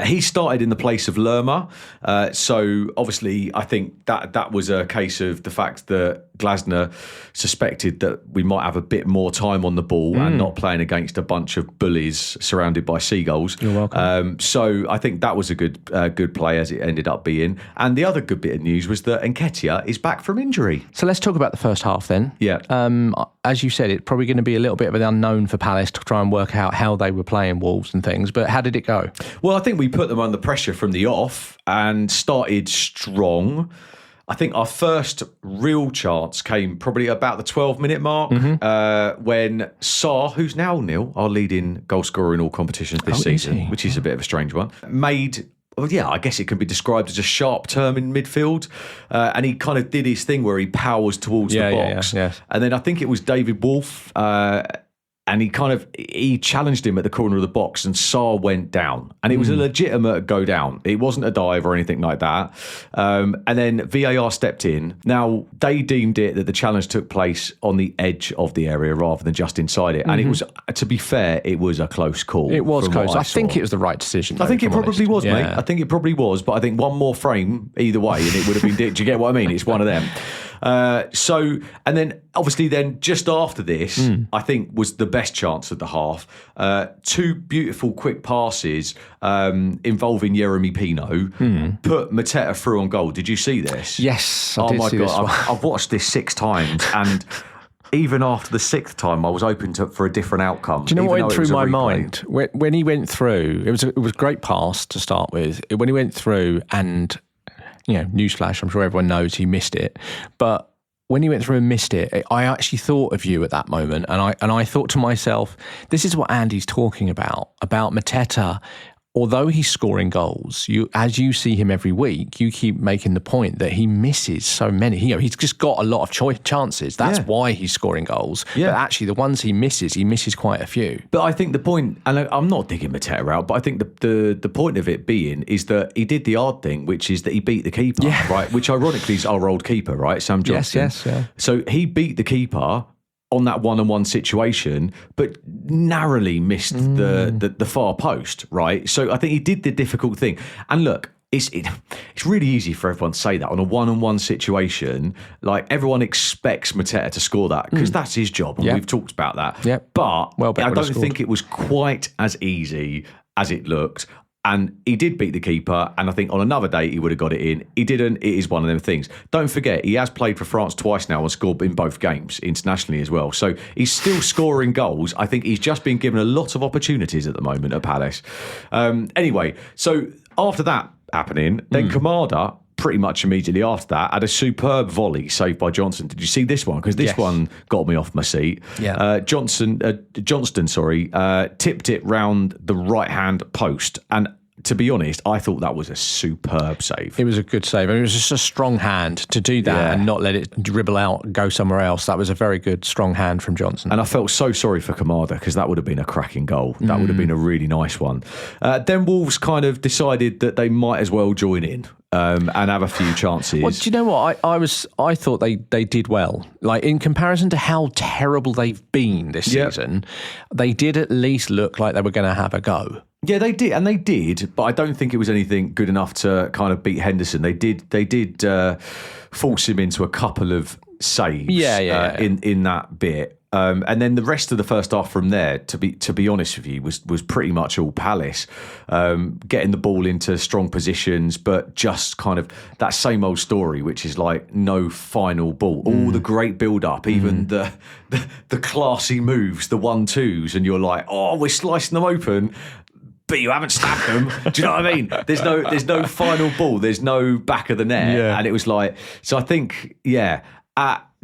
He started in the place of Lerma. So obviously, I think that was a case of the fact that Glasner suspected that we might have a bit more time on the ball and not playing against a bunch of bullies surrounded by seagulls. You're welcome. So I think that was a good play, as it ended up being. And the other good bit of news was that Nketiah is back from injury. So let's talk about the first half then. Yeah. As you said, it's probably going to be a little bit of an unknown for Palace to try and work out how they were playing Wolves and things. But how did it go? Well, I think we put them under pressure from the off and started strong. I think our first real chance came probably about the 12-minute mark when Sarr, who's now our leading goal scorer in all competitions this season, which is a bit of a strange one, made... Well, yeah, I guess it can be described as a sharp turn in midfield. And he kind of did his thing where he powers towards the box. Yeah. And then I think it was David Wolf, and he challenged him at the corner of the box, and Sarr went down. And it was a legitimate go down. It wasn't a dive or anything like that. And then VAR stepped in. Now, they deemed it that the challenge took place on the edge of the area rather than just inside it. And it was, to be fair, it was a close call. It was close. I think it was the right decision. I think it probably was, mate. I think it probably was. But I think one more frame either way, and it would have been... Do you get what I mean? It's one of them. And then obviously just after this, I think was the best chance of the half. Two beautiful quick passes involving Jeremy Pino put Mateta through on goal. Did you see this? Yes, I did see this one. I've watched this 6 times, and even after the 6th time, I was open for a different outcome. Do you know what went through my mind? When he went through, it was a great pass to start with. When he went through and... newsflash, I'm sure everyone knows he missed it. But when he went through and missed it, I actually thought of you at that moment. And I thought to myself, this is what Andy's talking about Mateta. Although he's scoring goals, as you see him every week, you keep making the point that he misses so many. He's just got a lot of chances. That's why he's scoring goals. Yeah. But actually, the ones he misses quite a few. But I think the point, and I'm not digging Mateta out, but I think the point of it being is that he did the hard thing, which is that he beat the keeper, right? Which ironically is our old keeper, right? Sam Johnson. Yes. Yeah. So he beat the keeper on that one-on-one situation, but narrowly missed the far post, right? So I think he did the difficult thing. And look, it's really easy for everyone to say that on a one-on-one situation. Like, everyone expects Mateta to score that because that's his job, and we've talked about that. Yep. But I don't think it was quite as easy as it looked. And he did beat the keeper, and I think on another day he would have got it in. He didn't. It is one of them things. Don't forget, he has played for France twice now and scored in both games internationally as well. So he's still scoring goals. I think he's just been given a lot of opportunities at the moment at Palace. Anyway, so after that happening, then Kamada, pretty much immediately after that, had a superb volley saved by Johnson. Did you see this one? Because this one got me off my seat. Yeah. Johnston, tipped it round the right-hand post. And to be honest, I thought that was a superb save. It was a good save. I mean, it was just a strong hand to do that and not let it dribble out and go somewhere else. That was a very good, strong hand from Johnson. And I felt so sorry for Kamada, because that would have been a cracking goal. That would have been a really nice one. Then Wolves kind of decided that they might as well join in and have a few chances. Well, do you know what? I thought they did well. Like, in comparison to how terrible they've been this season, they did at least look like they were going to have a go. Yeah, they did, but I don't think it was anything good enough to kind of beat Henderson. They did force him into a couple of saves in that bit. And then the rest of the first half from there, to be honest with you, was pretty much all Palace, getting the ball into strong positions, but just kind of that same old story, which is like no final ball. All the great build up, even the classy moves, the 1-2s, and you're like, oh, we're slicing them open. But you haven't stabbed them. Do you know what I mean? There's no final ball. There's no back of the net. Yeah. And it was like, so I think,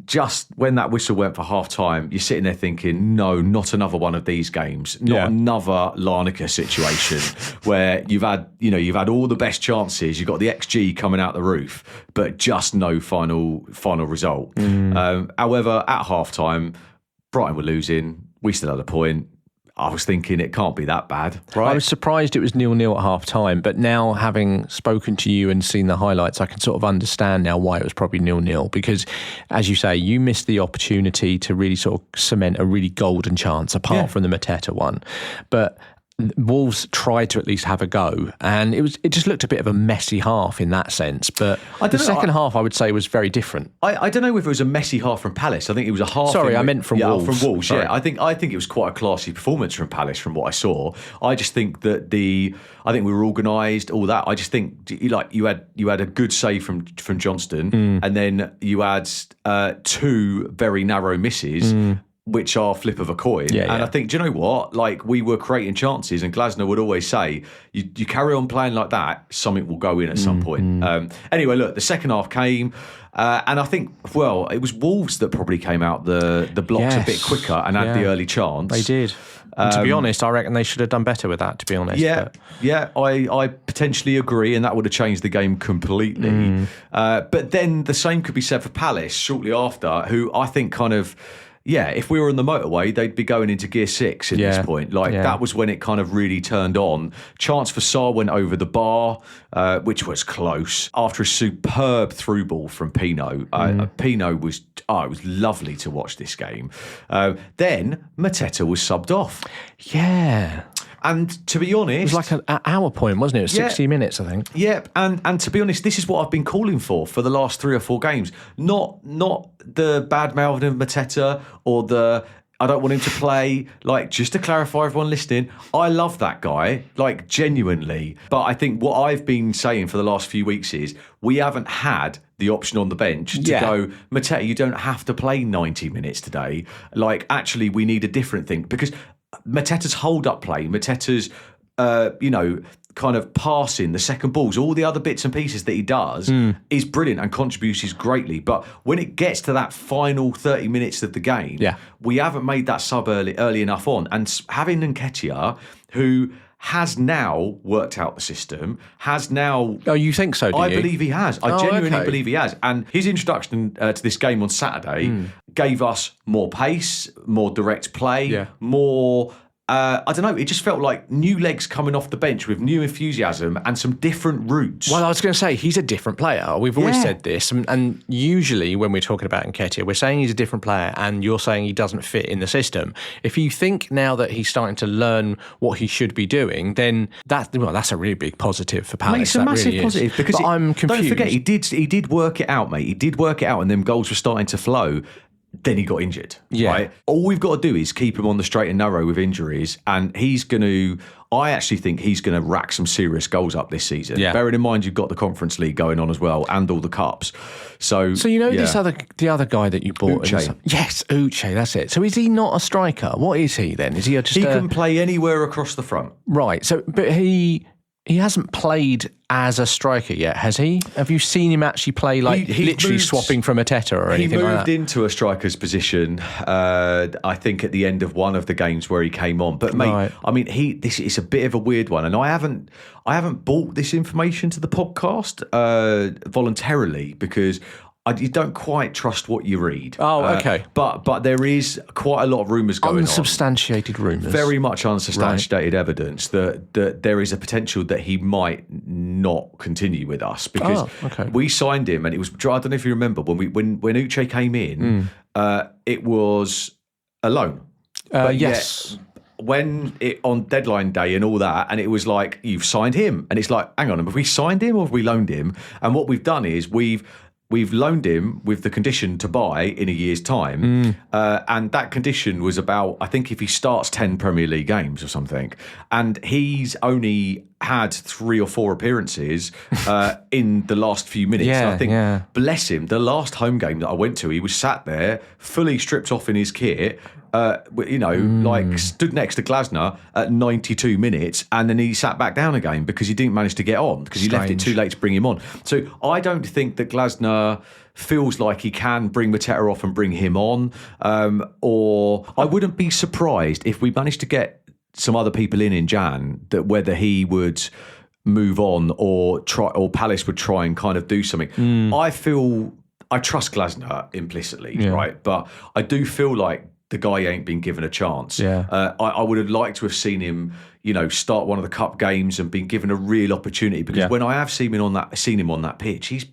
just when that whistle went for half time, you're sitting there thinking, no, not another one of these games, not another Larnaca situation where you've had all the best chances, you've got the XG coming out the roof, but just no final result. However, at half time, Brighton were losing, we still had a point. I was thinking it can't be that bad, right? I was surprised it was 0-0 at half time, but now having spoken to you and seen the highlights, I can sort of understand now why it was probably 0-0 because, as you say, you missed the opportunity to really sort of cement a really golden chance apart from the Mateta one. But Wolves tried to at least have a go, and it just looked a bit of a messy half in that sense. But the second half, I would say, was very different. I don't know if it was a messy half from Palace. I think it was a half. Sorry, I meant from Wolves. From Wolves, Sorry. yeah. I think it was quite a classy performance from Palace from what I saw. I just think that I think we were organised, all that. I just think you had a good save from Johnston, and then you had two very narrow misses. Which are flip of a coin. I think, do you know what? Like, we were creating chances, and Glasner would always say, you carry on playing like that, something will go in at some point. Anyway, look, the second half came, and I think, it was Wolves that probably came out the blocks a bit quicker and had the early chance. They did. And to be honest, I reckon they should have done better with that, to be honest. I potentially agree, and that would have changed the game completely. But then the same could be said for Palace shortly after, who I think kind of... if we were on the motorway, they'd be going into gear 6 at this point. That was when it kind of really turned on. Chance for Sarr went over the bar, which was close. After a superb through ball from Pino. Pino was, it was lovely to watch this game. Then Mateta was subbed off. Yeah. And to be honest... It was like an hour point, wasn't it? It was 60 minutes, I think. Yeah, and to be honest, this is what I've been calling for the last 3 or 4 games. Not the bad mouthing of Mateta or the... I don't want him to play. Like, just to clarify, everyone listening, I love that guy, like, genuinely. But I think what I've been saying for the last few weeks is we haven't had the option on the bench to go, Mateta, you don't have to play 90 minutes today. Like, actually, we need a different thing. Because Mateta's hold-up play, Mateta's, kind of passing, the second balls, all the other bits and pieces that he does is brilliant and contributes greatly. But when it gets to that final 30 minutes of the game, we haven't made that sub early enough on. And having Nketiah, who has now worked out the system, has now... Oh, you think so, do you? I believe he has. I genuinely believe he has. And his introduction to this game on Saturday gave us more pace, more direct play, more... I don't know, it just felt like new legs coming off the bench with new enthusiasm and some different routes. Well, I was going to say, he's a different player. We've always said this. And usually when we're talking about Nketiah, we're saying he's a different player and you're saying he doesn't fit in the system. If you think now that he's starting to learn what he should be doing, then that's a really big positive for Palace. Mate, it's a massive positive because I'm confused. Don't forget, he did work it out, mate. He did work it out and them goals were starting to flow. Then he got injured. Right? All we've got to do is keep him on the straight and narrow with injuries, and I actually think he's going to rack some serious goals up this season. Bearing in mind you've got the Conference League going on as well and all the cups. So the other guy that you bought? Uche. Yes, Uche, that's it. So is he not a striker? What is he then? Is he just He can play anywhere across the front. Right. So, but he hasn't played as a striker yet, has he? Have you seen him actually play, like, literally swapping from a Teta or anything like that? He moved into a striker's position, I think, at the end of one of the games where he came on. But, mate, I mean, this is a bit of a weird one. And I haven't bought this information to the podcast voluntarily because... you don't quite trust what you read. Oh, okay. But there is quite a lot of rumours going on. Unsubstantiated rumours. Very much unsubstantiated evidence that there is a potential that he might not continue with us because we signed him and it was. I don't know if you remember when Uche came in, it was a loan. Yes. When on deadline day and all that, and it was like, you've signed him, and it's like, hang on, have we signed him or have we loaned him? And what we've done is we've we've loaned him with the condition to buy in a year's time. And that condition was about, I think, if he starts 10 Premier League games or something. And he's only had 3 or 4 appearances in the last few minutes. Yeah, and I think, bless him, the last home game that I went to, he was sat there, fully stripped off in his kit, like stood next to Glasner at 92 minutes, and then he sat back down again because he didn't manage to get on, because he left it too late to bring him on. So I don't think that Glasner feels like he can bring Mateta off and bring him on, or I wouldn't be surprised if we managed to get some other people in Jan, that whether he would move on or Palace would try and kind of do something. I trust Glasner implicitly, right? But I do feel like the guy ain't been given a chance. I would have liked to have seen him, start one of the cup games and been given a real opportunity, because when I have seen him on that pitch, he's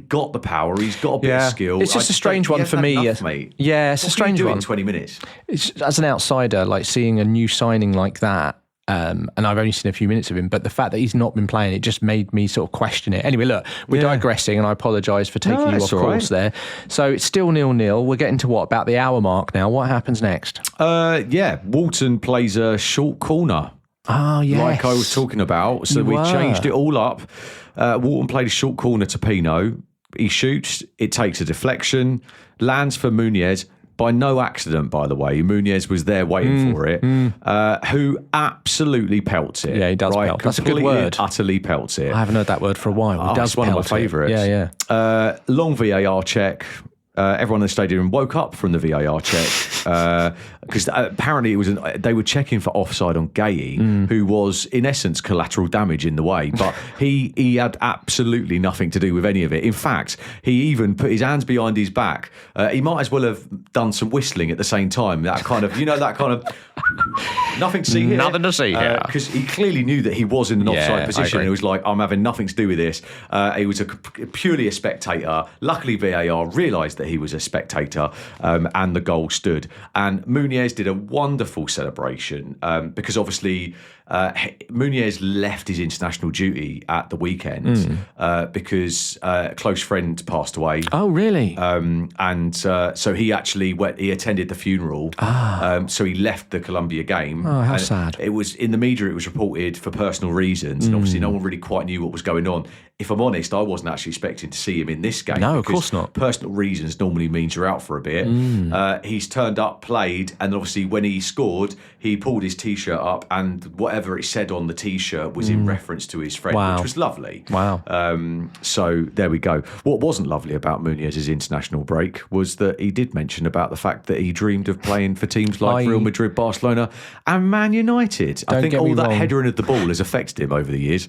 got the power, he's got a bit of skill. It's just a strange one for me. Mate. Yeah, it's a strange one. In 20 minutes. As an outsider, like seeing a new signing like that, and I've only seen a few minutes of him, but the fact that he's not been playing, it just made me sort of question it. Anyway, look, we're digressing, and I apologise for taking you off course there. So it's still 0-0. We're getting to about the hour mark now. What happens next? Walton plays a short corner. Oh, yes. Like I was talking about. So we changed it all up. Walton played a short corner to Pino. He shoots, it takes a deflection, lands for Muniz. By no accident, by the way. Muniz was there waiting for it, who absolutely pelts it. Yeah, he does pelt. That's a good word. Utterly pelts it. I haven't heard that word for a while. He does it's one of my favourites. Yeah. Long VAR check. Everyone in the stadium woke up from the VAR check because apparently they were checking for offside on Gay, who was in essence collateral damage in the way, but he had absolutely nothing to do with any of it. In fact, he even put his hands behind his back. He might as well have done some whistling at the same time. That kind of, nothing to see here. Nothing to see here. Because he clearly knew that he was in an offside position, and he was like, I'm having nothing to do with this. He was purely a spectator. Luckily, VAR realised that he was a spectator, and the goal stood. And Muniz did a wonderful celebration, because obviously Muniz left his international duty at the weekend because a close friend passed away. Oh, really? So he actually he attended the funeral. So he left the Colombia game. Oh, how sad. It was in the media. It was reported for personal reasons, and obviously no one really quite knew what was going on. If I'm honest, I wasn't actually expecting to see him in this game. No, of course not. Personal reasons normally means you're out for a bit. He's turned up, played, and obviously when he scored, he pulled his T-shirt up, and whatever it said on the T-shirt was in reference to his friend, which was lovely. Wow. So there we go. What wasn't lovely about Muniz's international break was that he did mention about the fact that he dreamed of playing for teams like Real Madrid, Barcelona, and Man United. I think all that headering of the ball has affected him over the years.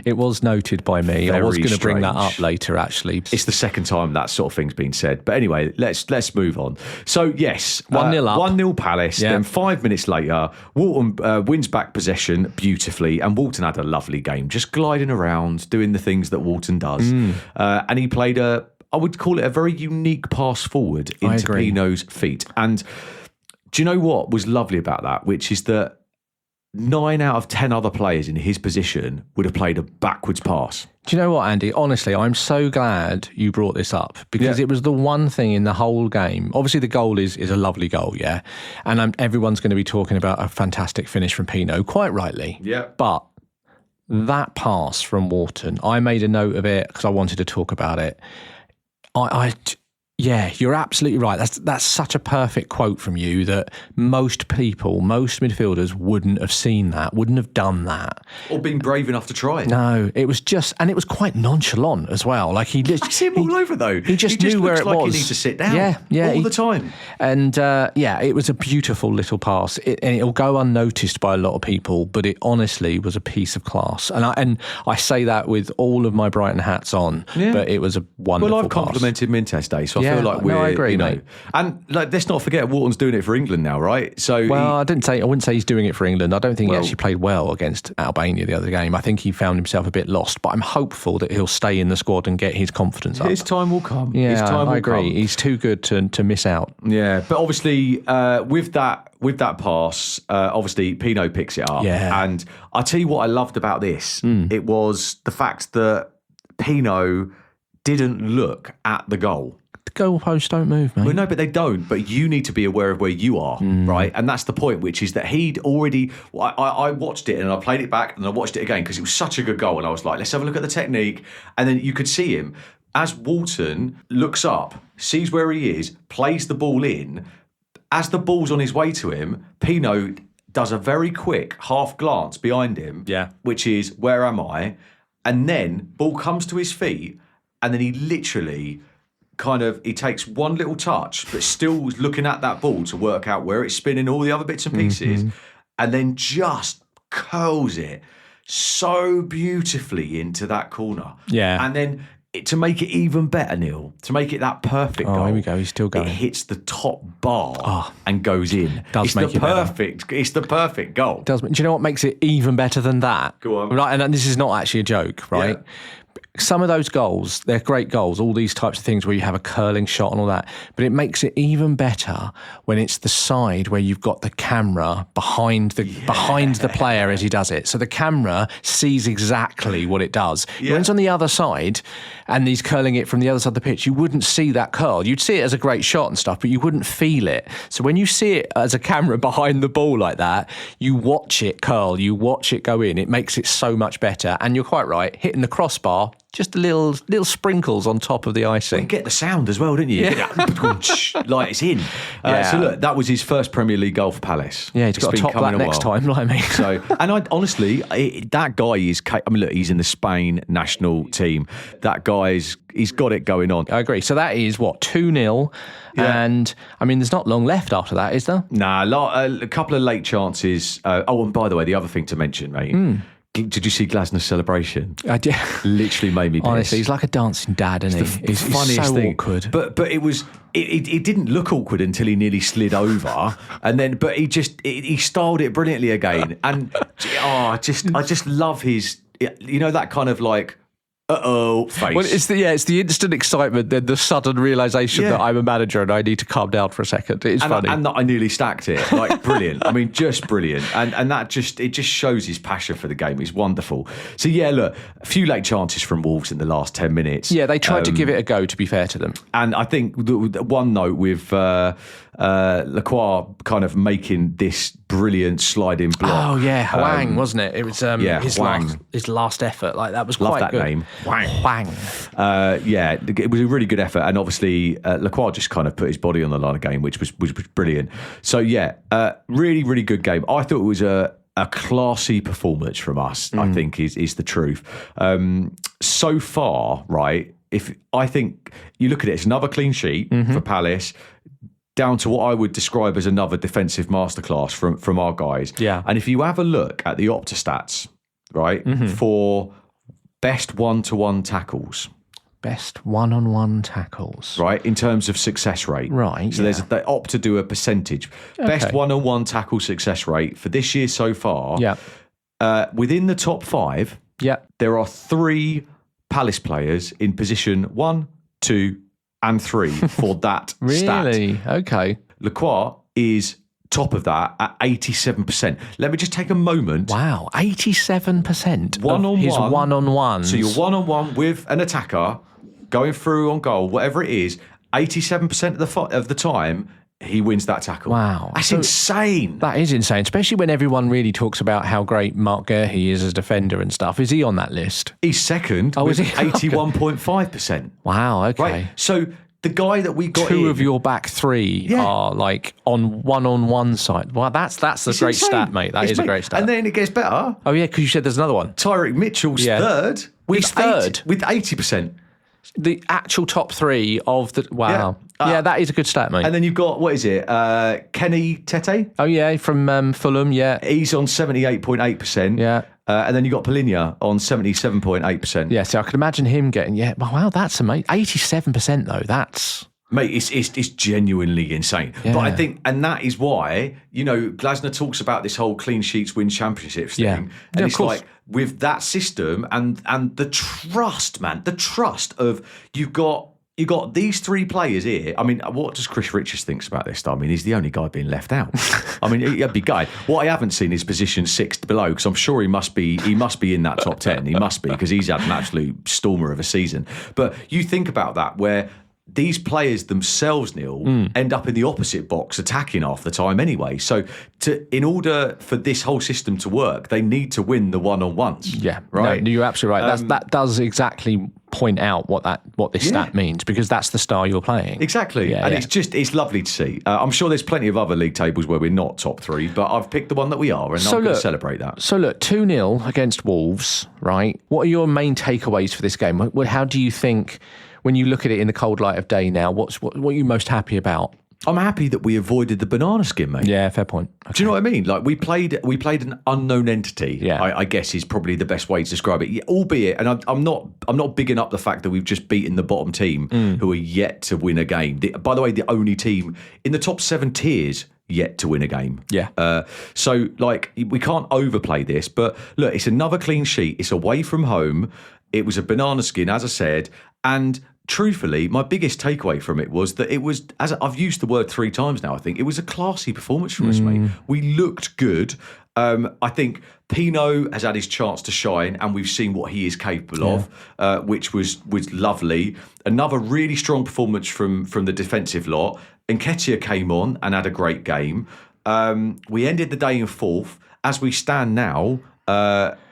It was noted by me. I was going to bring that up later, actually. It's the second time that sort of thing's been said. But anyway, let's move on. So, yes. 1-0 up. 1-0 Palace. Yeah. Then 5 minutes later, Walton wins back possession beautifully. And Walton had a lovely game, just gliding around, doing the things that Walton does. And he played I would call it a very unique pass forward into Pino's feet. And do you know what was lovely about that? Which is that 9 out of 10 other players in his position would have played a backwards pass. Do you know what, Andy? Honestly, I'm so glad you brought this up, because it was the one thing in the whole game. Obviously, the goal is a lovely goal, yeah? And everyone's going to be talking about a fantastic finish from Pino, quite rightly. Yeah. But that pass from Walton, I made a note of it because I wanted to talk about it. Yeah, you're absolutely right. That's such a perfect quote from you that most midfielders wouldn't have seen that, wouldn't have done that. Or been brave enough to try it. No, it was just, and it was quite nonchalant as well. Like I see him all over though. He just knew where it like was. He needs to sit down. Yeah, all the time. And it was a beautiful little pass. And it'll go unnoticed by a lot of people, but it honestly was a piece of class. And I say that with all of my Brighton hats on, but it was a wonderful pass. Well, I've complimented Mintes Day, so I feel like we're, I agree, mate. And let's not forget, Walton's doing it for England now, right? So I wouldn't say he's doing it for England. I don't think he actually played well against Albania the other game. I think he found himself a bit lost, but I'm hopeful that he'll stay in the squad and get his confidence up. His time will come. Yeah, I agree. He's too good to miss out. Yeah, but obviously with that pass, obviously Pino picks it up. Yeah. And I tell you what I loved about this, it was the fact that Pino didn't look at the goal. The goalposts don't move, mate. Well, no, but they don't. But you need to be aware of where you are, right? And that's the point, which is that he'd already... I watched it and I played it back and I watched it again because it was such a good goal. And I was like, let's have a look at the technique. And then you could see him, as Walton looks up, sees where he is, plays the ball in. As the ball's on his way to him, Pino does a very quick half glance behind him, which is, where am I? And then ball comes to his feet and then he literally... he takes one little touch, but still looking at that ball to work out where it's spinning, all the other bits and pieces, and then just curls it so beautifully into that corner. Yeah. And then to make it even better, Neil, to make it that perfect goal. Here we go. He's still going. It hits the top bar and goes in. It's the perfect goal. Do you know what makes it even better than that? Go on. Right, and this is not actually a joke, right? Yeah. Some of those goals, they're great goals, all these types of things where you have a curling shot and all that, but it makes it even better when it's the side where you've got the camera behind the player as he does it. So the camera sees exactly what it does. Yeah. When it's on the other side and he's curling it from the other side of the pitch, you wouldn't see that curl. You'd see it as a great shot and stuff, but you wouldn't feel it. So when you see it as a camera behind the ball like that, you watch it curl, you watch it go in, it makes it so much better. And you're quite right, hitting the crossbar, just little sprinkles on top of the icing. You get the sound as well, didn't you? Yeah. Like it's in. So look, that was his first Premier League goal for Palace. Yeah, he's got to top that next time, like me. So, and honestly, that guy is. I mean, look, he's in the Spain national team. That guy's. He's got it going on. I agree. So that is 2-0, and I mean, there's not long left after that, is there? Nah, a couple of late chances. And by the way, the other thing to mention, mate. Did you see Glasner's celebration? I did. Literally made me piss. Honestly, he's like a dancing dad, isn't he? He's funniest so thing. Awkward. But it didn't look awkward until he nearly slid over, and then he styled it brilliantly again. And I just love his, that kind of like, face. Well, it's the instant excitement, then the sudden realisation that I'm a manager and I need to calm down for a second. It's funny. And that I nearly stacked it. Like, brilliant. I mean, just brilliant. And that just shows his passion for the game. It's wonderful. So, yeah, look, a few late chances from Wolves in the last 10 minutes. Yeah, they tried to give it a go, to be fair to them. And I think the one note with Lacroix kind of making this brilliant sliding block. Oh, yeah, Hwang, wasn't it? It was his last effort. Like, that was quite good. Love that name. Hwang. It was a really good effort. And obviously, Lacroix just kind of put his body on the line again, which was brilliant. So, really, really good game. I thought it was a classy performance from us, I think is the truth. So far, right, I think you look at it, it's another clean sheet for Palace, down to what I would describe as another defensive masterclass from our guys. Yeah. And if you have a look at the Opta stats, right, for best one-to-one tackles. Best one-on-one tackles. Right, in terms of success rate. Right. So they opt to do a percentage. Okay. Best one-on-one tackle success rate for this year so far. Yeah. Within the top 5, there are 3 Palace players in position 1, 2, and 3 for that stat. Really? Okay. Lacroix is top of that at 87%. Let me just take a moment. Wow, 87% one-on-one, his one-on-ones. So you're one-on-one with an attacker going through on goal, whatever it is, 87% of the time, he wins that tackle. Wow. That's insane. That is insane, especially when everyone really talks about how great Mark Guehi is as a defender and stuff. Is he on that list? He's second with 81.5%. Wow, okay. Right. So the guy that we got 2 of your back 3 are like on one-on-one side. Well, that's a great stat, mate. That is a great stat. And then it gets better. Oh, yeah, because you said there's another one. Tyreek Mitchell's third. He's third. With 80%. The actual top 3 of the... Wow. Yeah, that is a good stat, mate. And then you've got, what is it? Kenny Tete? Oh, yeah, from Fulham, yeah. He's on 78.8%. Yeah. And then you've got Polinia on 77.8%. Yeah, so I could imagine him getting... Yeah, wow, that's amazing. 87%, though, that's... Mate, it's genuinely insane. Yeah. But I think, and that is why, Glasner talks about this whole clean sheets win championships thing. Yeah. And it's like, with that system and the trust, man, the trust of you got these 3 players here. I mean, what does Chris Richards think about this? I mean, he's the only guy being left out. I mean, he'd be gutted. What I haven't seen is position 6th below, because I'm sure he must be in that top 10. He must be, because he's had an absolute stormer of a season. But you think about that, where these players themselves, Neil, end up in the opposite box attacking half the time anyway. So in order for this whole system to work, they need to win the one-on-ones. Yeah, right. No, you're absolutely right. That does exactly point out what this stat means, because that's the style you're playing. Exactly. Yeah, and yeah. it's lovely to see. I'm sure there's plenty of other league tables where we're not top 3, but I've picked the one that we are, and I'm going to celebrate that. So look, 2-0 against Wolves, right? What are your main takeaways for this game? How do you think, when you look at it in the cold light of day now, what are you most happy about? I'm happy that we avoided the banana skin, mate. Yeah, fair point. Okay. Do you know what I mean? Like, we played an unknown entity. Yeah. I guess is probably the best way to describe it. Yeah, albeit, and I'm not bigging up the fact that we've just beaten the bottom team who are yet to win a game. By the way, the only team in the top 7 tiers yet to win a game. Yeah. So, like, we can't overplay this. But look, it's another clean sheet. It's away from home. It was a banana skin, as I said, and truthfully, my biggest takeaway from it was that it was, as I've used the word 3 times now, I think, it was a classy performance from us, mate. We looked good. I think Pino has had his chance to shine, and we've seen what he is capable of, which was lovely. Another really strong performance from the defensive lot. Nketiah came on and had a great game. We ended the day in 4th. As we stand now,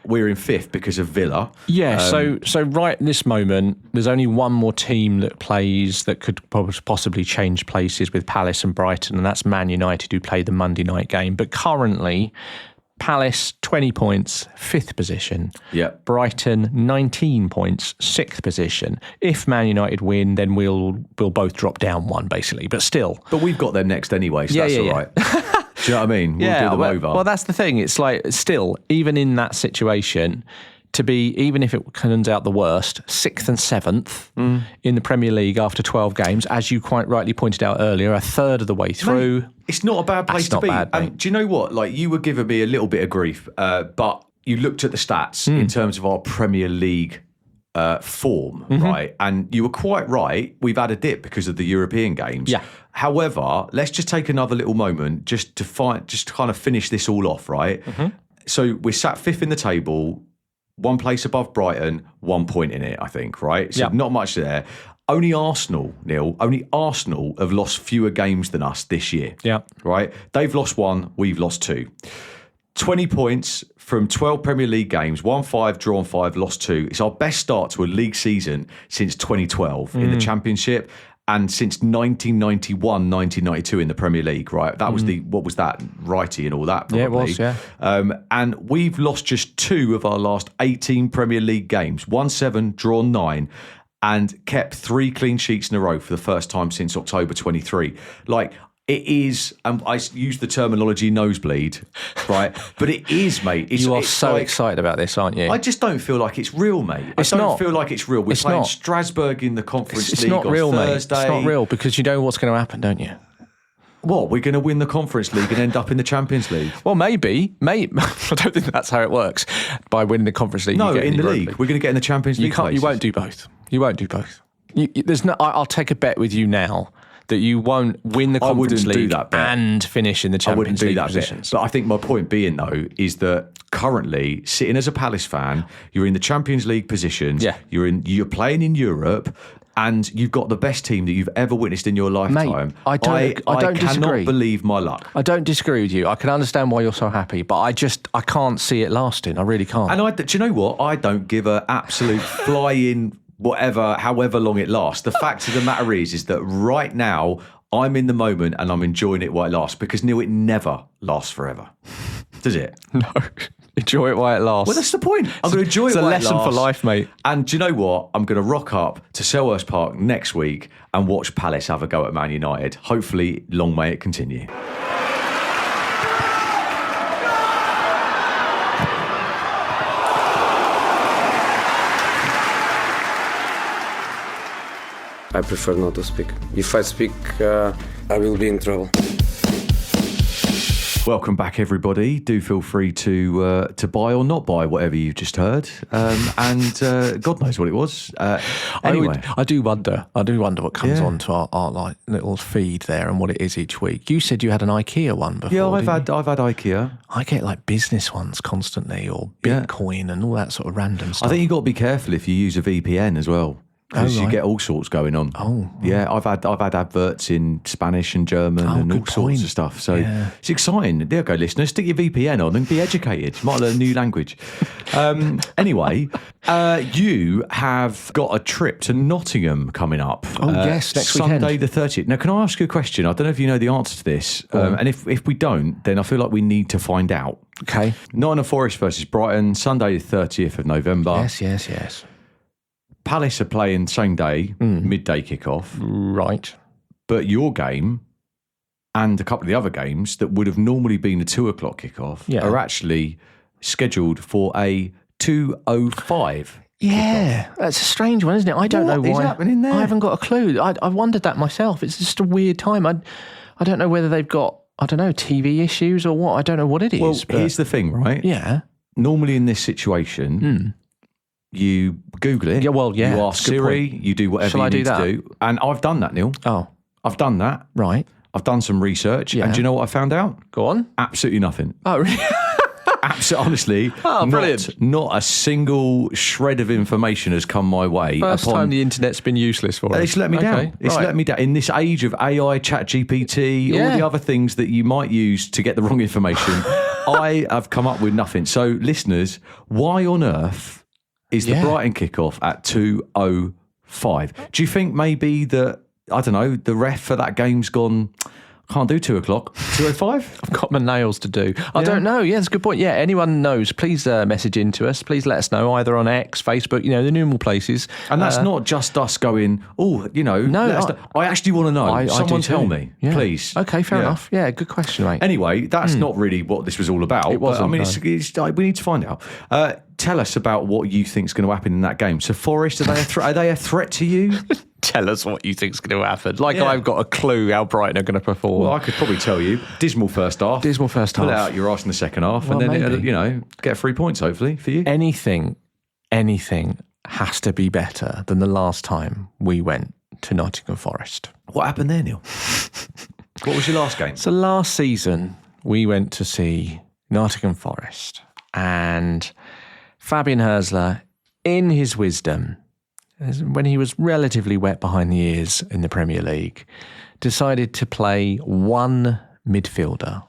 we're in 5th because of Villa. Yeah, so right in this moment, there's only one more team that plays that could possibly change places with Palace and Brighton, and that's Man United, who play the Monday night game. But currently, Palace, 20 points, 5th position. Yeah. Brighton, 19 points, 6th position. If Man United win, then we'll both drop down 1, basically. But still. But we've got them next anyway, so that's all right. Do you know what I mean? We'll do them over. Well, that's the thing. It's like, still, even in that situation, to be, even if it turns out the worst, 6th and 7th in the Premier League after 12 games, as you quite rightly pointed out earlier, a third of the way through. Mate, it's not a bad place to be. And do you know what? Like, you were giving me a little bit of grief, but you looked at the stats in terms of our Premier League form, right? And you were quite right. We've had a dip because of the European games. Yeah. However, let's just take another little moment just to kind of finish this all off, right? So we're sat 5th in the table, 1 place above Brighton, 1 point in it, I think, right? So not much there. Only Arsenal, Neil, have lost fewer games than us this year. Yeah. Right? They've lost 1, we've lost 2. 20 points from 12 Premier League games, won 5, drawn 5, lost 2. It's our best start to a league season since 2012 in the Championship, and since 1991, 1992 in the Premier League, right? That was what was that? Righty and all that, probably. Yeah, it was, yeah. And we've lost just 2 of our last 18 Premier League games, won 7, drawn 9, and kept 3 clean sheets in a row for the first time since October 23. Like, it is, I use the terminology nosebleed, right? But it is, mate. You are so excited about this, aren't you? I just don't feel like it's real, mate. I don't feel like it's real. We're playing Strasbourg in the Conference League on Thursday. Mate. It's not real, because you know what's going to happen, don't you? What, we're going to win the Conference League and end up in the Champions League? Well, maybe. I don't think that's how it works. By winning the Conference League, no, you get in the league. We're going to get in the Champions League. You won't do both. You won't do both. I'll take a bet with you now that you won't win the Conference League and finish in the Champions League positions. But I think my point being, though, is that currently, sitting as a Palace fan, you're in the Champions League positions, you're playing in Europe, and you've got the best team that you've ever witnessed in your lifetime. Mate, I don't disagree. Cannot believe my luck. I don't disagree with you. I can understand why you're so happy, but I can't see it lasting. I really can't. And do you know what? I don't give an absolute flying however long it lasts. The fact of the matter is that right now I'm in the moment and I'm enjoying it while it lasts, because, Neil, it never lasts forever. Does it? No. Enjoy it while it lasts. Well, that's the point. I'm going to enjoy it while it lasts. It's a lesson for life, mate. And do you know what? I'm going to rock up to Selhurst Park next week and watch Palace have a go at Man United. Hopefully, long may it continue. I prefer not to speak. If I speak, I will be in trouble. Welcome back, everybody. Do feel free to buy or not buy whatever you've just heard, and God knows what it was. Anyway, I do wonder what comes onto our like little feed there and what it is each week. You said you had an IKEA one before. yeah, I've had IKEA. I get like business ones constantly, or Bitcoin and all that sort of random stuff. I think you've got to be careful if you use a VPN as well. Because you get all sorts going on. Yeah, I've had adverts in Spanish and German and all sorts of stuff. So it's exciting. There you go, listeners. Stick your VPN on and be educated. You might learn a new language. Anyway, you have got a trip to Nottingham coming up. Yes, next Sunday weekend. the 30th. Now, can I ask you a question? I don't know if you know the answer to this. And if we don't, then I feel like we need to find out. Okay. Nottingham Forest versus Brighton, Sunday the 30th of November. Yes. Palace are playing same day, midday kickoff. Right. But your game and a couple of the other games that would have normally been a 2:00 kickoff are actually scheduled for a 2:05. Yeah, that's a strange one, isn't it? I don't know why. What is happening there? I haven't got a clue. I wondered that myself. It's just a weird time. I don't know whether they've got, TV issues or what. I don't know what it is. Well, here's the thing, right? Yeah. Normally in this situation, you Google it. Yeah, well, yeah. You ask Siri, you do whatever Shall you I do need that? to do. And I've done that, Neil. Oh, I've done that. right. I've done some research. And do you know what I found out? Go on. Absolutely nothing. Oh, really? Absolutely, honestly, brilliant. Not a single shred of information has come my way. First time the internet's been useless for us. It's let me down. It's let me down. In this age of AI, ChatGPT, all the other things that you might use to get the wrong information, I have come up with nothing. So, listeners, why on earth is the Brighton kickoff at 2:05? Do you think maybe that, I don't know, the ref for that game's gone, can't do 2:00, 2:05? I've got my nails to do. I don't know. Yeah, that's a good point. Yeah, anyone knows, please message in to us. Please let us know, either on X, Facebook, the normal places. And that's not just us going, I actually want to know. Someone tell me, please. Okay, fair enough. Yeah, good question, mate. Anyway, that's not really what this was all about. It wasn't, we need to find out. Tell us about what you think is going to happen in that game. So, Forest, are they a threat to you? Tell us what you think's going to happen. I've got a clue how Brighton are going to perform. Well, I could probably tell you. Dismal first half. Pull it out your arse in the second half, and then get 3 points hopefully for you. Anything has to be better than the last time we went to Nottingham Forest. What happened there, Neil? What was your last game? So last season we went to see Nottingham Forest, and Fabian Hrzler, in his wisdom, when he was relatively wet behind the ears in the Premier League, decided to play one midfielder.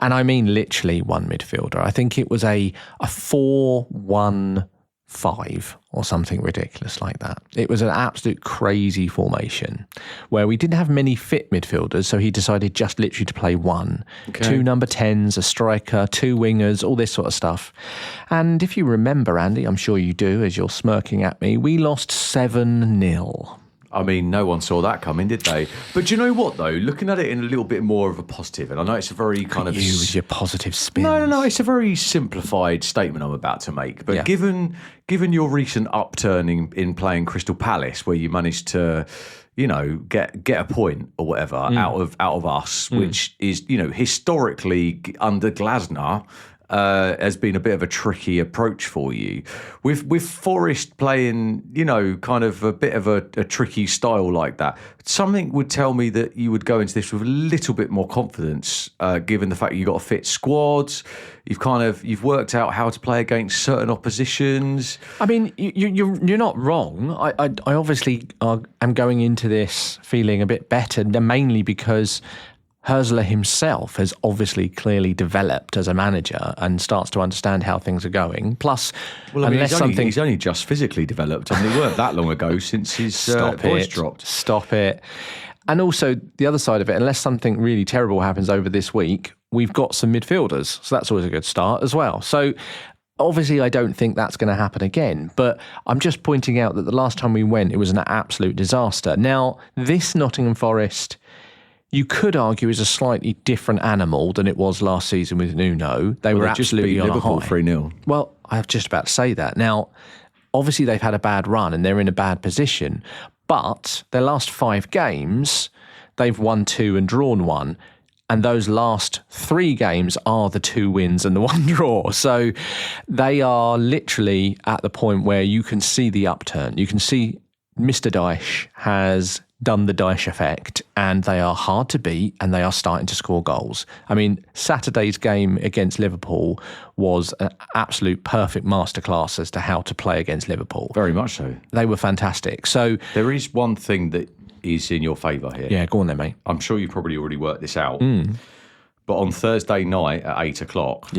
And I mean literally one midfielder. I think it was a 4-1-5 or something ridiculous like that. It was an absolute crazy formation where we didn't have many fit midfielders, so he decided just literally to play one. Okay. 2 number 10s, a striker, 2 wingers, all this sort of stuff. And if you remember, Andy, I'm sure you do as you're smirking at me, we lost 7-0. I mean, no one saw that coming, did they? But do you know what, though? Looking at it in a little bit more of a positive, and I know it's a very kind of... You with your positive spin. No, it's a very simplified statement I'm about to make. But given your recent upturn in playing Crystal Palace, where you managed to, get a point or whatever out of us, which is, historically under Glasner... has been a bit of a tricky approach for you. With Forest playing, kind of a bit of a tricky style like that, something would tell me that you would go into this with a little bit more confidence, given the fact you've got a fit squad. You've worked out how to play against certain oppositions. I mean, you're not wrong. I obviously am going into this feeling a bit better, mainly because Hrzler himself has obviously clearly developed as a manager and starts to understand how things are going. Plus, he's only just physically developed. I mean, it weren't that long ago since his voice dropped. Stop it. And also, the other side of it, unless something really terrible happens over this week, we've got some midfielders. So that's always a good start as well. So obviously, I don't think that's going to happen again. But I'm just pointing out that the last time we went, it was an absolute disaster. Now, this Nottingham Forest... you could argue is a slightly different animal than it was last season with Nuno. They were absolutely on a high. 3-0. Well, I was just about to say that. Now, obviously they've had a bad run and they're in a bad position, but their last 5 games, they've won 2 and drawn 1. And those last 3 games are the 2 wins and the 1 draw. So they are literally at the point where you can see the upturn. You can see Mr. Dyche has done the Dyche effect, and they are hard to beat, and they are starting to score goals. I mean, Saturday's game against Liverpool was an absolute perfect masterclass as to how to play against Liverpool. Very much so. They were fantastic. So there is one thing that is in your favour here. Yeah, go on then, mate. I'm sure you probably already worked this out. But on Thursday night at 8 o'clock,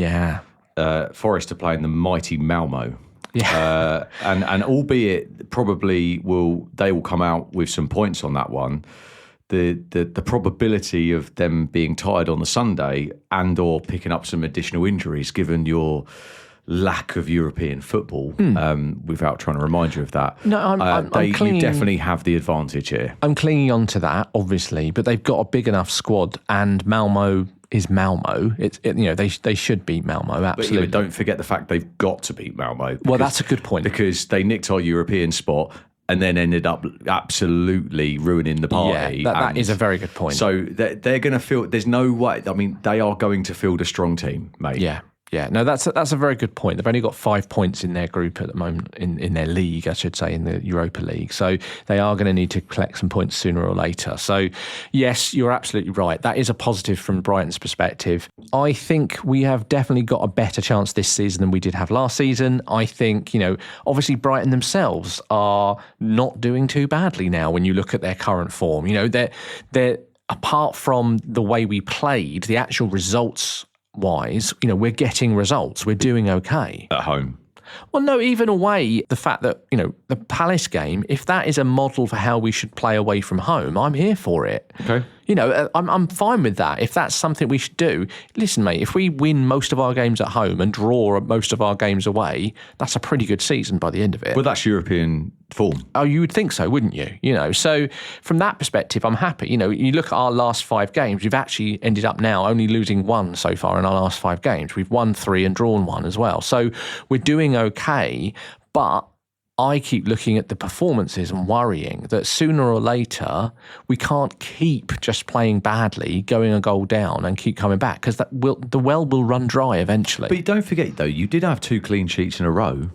Forest are playing the mighty Malmo. Yeah. And albeit probably they will come out with some points on that one, the probability of them being tired on the Sunday and or picking up some additional injuries, given your lack of European football, without trying to remind you of that. No, I'm clinging, you definitely have the advantage here. I'm clinging on to that, obviously, but they've got a big enough squad, and Malmo is Malmo. They should beat Malmo, absolutely. But don't forget the fact they've got to beat Malmo. Well, that's a good point. Because they nicked our European spot and then ended up absolutely ruining the party. Yeah, that is a very good point. So they're going to feel, there's no way, I mean, they are going to field a strong team, mate. Yeah. Yeah, no, that's a very good point. They've only got 5 points in their group at the moment, in their league, I should say, in the Europa League. So they are going to need to collect some points sooner or later. So yes, you're absolutely right. That is a positive from Brighton's perspective. I think we have definitely got a better chance this season than we did have last season. I think, obviously Brighton themselves are not doing too badly now when you look at their current form. They're apart from the way we played, the actual results wise, we're getting results. We're doing okay. At home. Well, no, even away, the fact that, the Palace game, if that is a model for how we should play away from home, I'm here for it. Okay. I'm fine with that. If that's something we should do, listen, mate, if we win most of our games at home and draw most of our games away, that's a pretty good season by the end of it. Well, that's European form. Oh, you would think so, wouldn't you? So from that perspective, I'm happy. You look at our last 5 games, we've actually ended up now only losing 1 so far in our last 5 games. We've won 3 and drawn 1 as well. So we're doing okay, but I keep looking at the performances and worrying that sooner or later we can't keep just playing badly, going a goal down and keep coming back, because the well will run dry eventually. But don't forget, though, you did have 2 clean sheets in a row.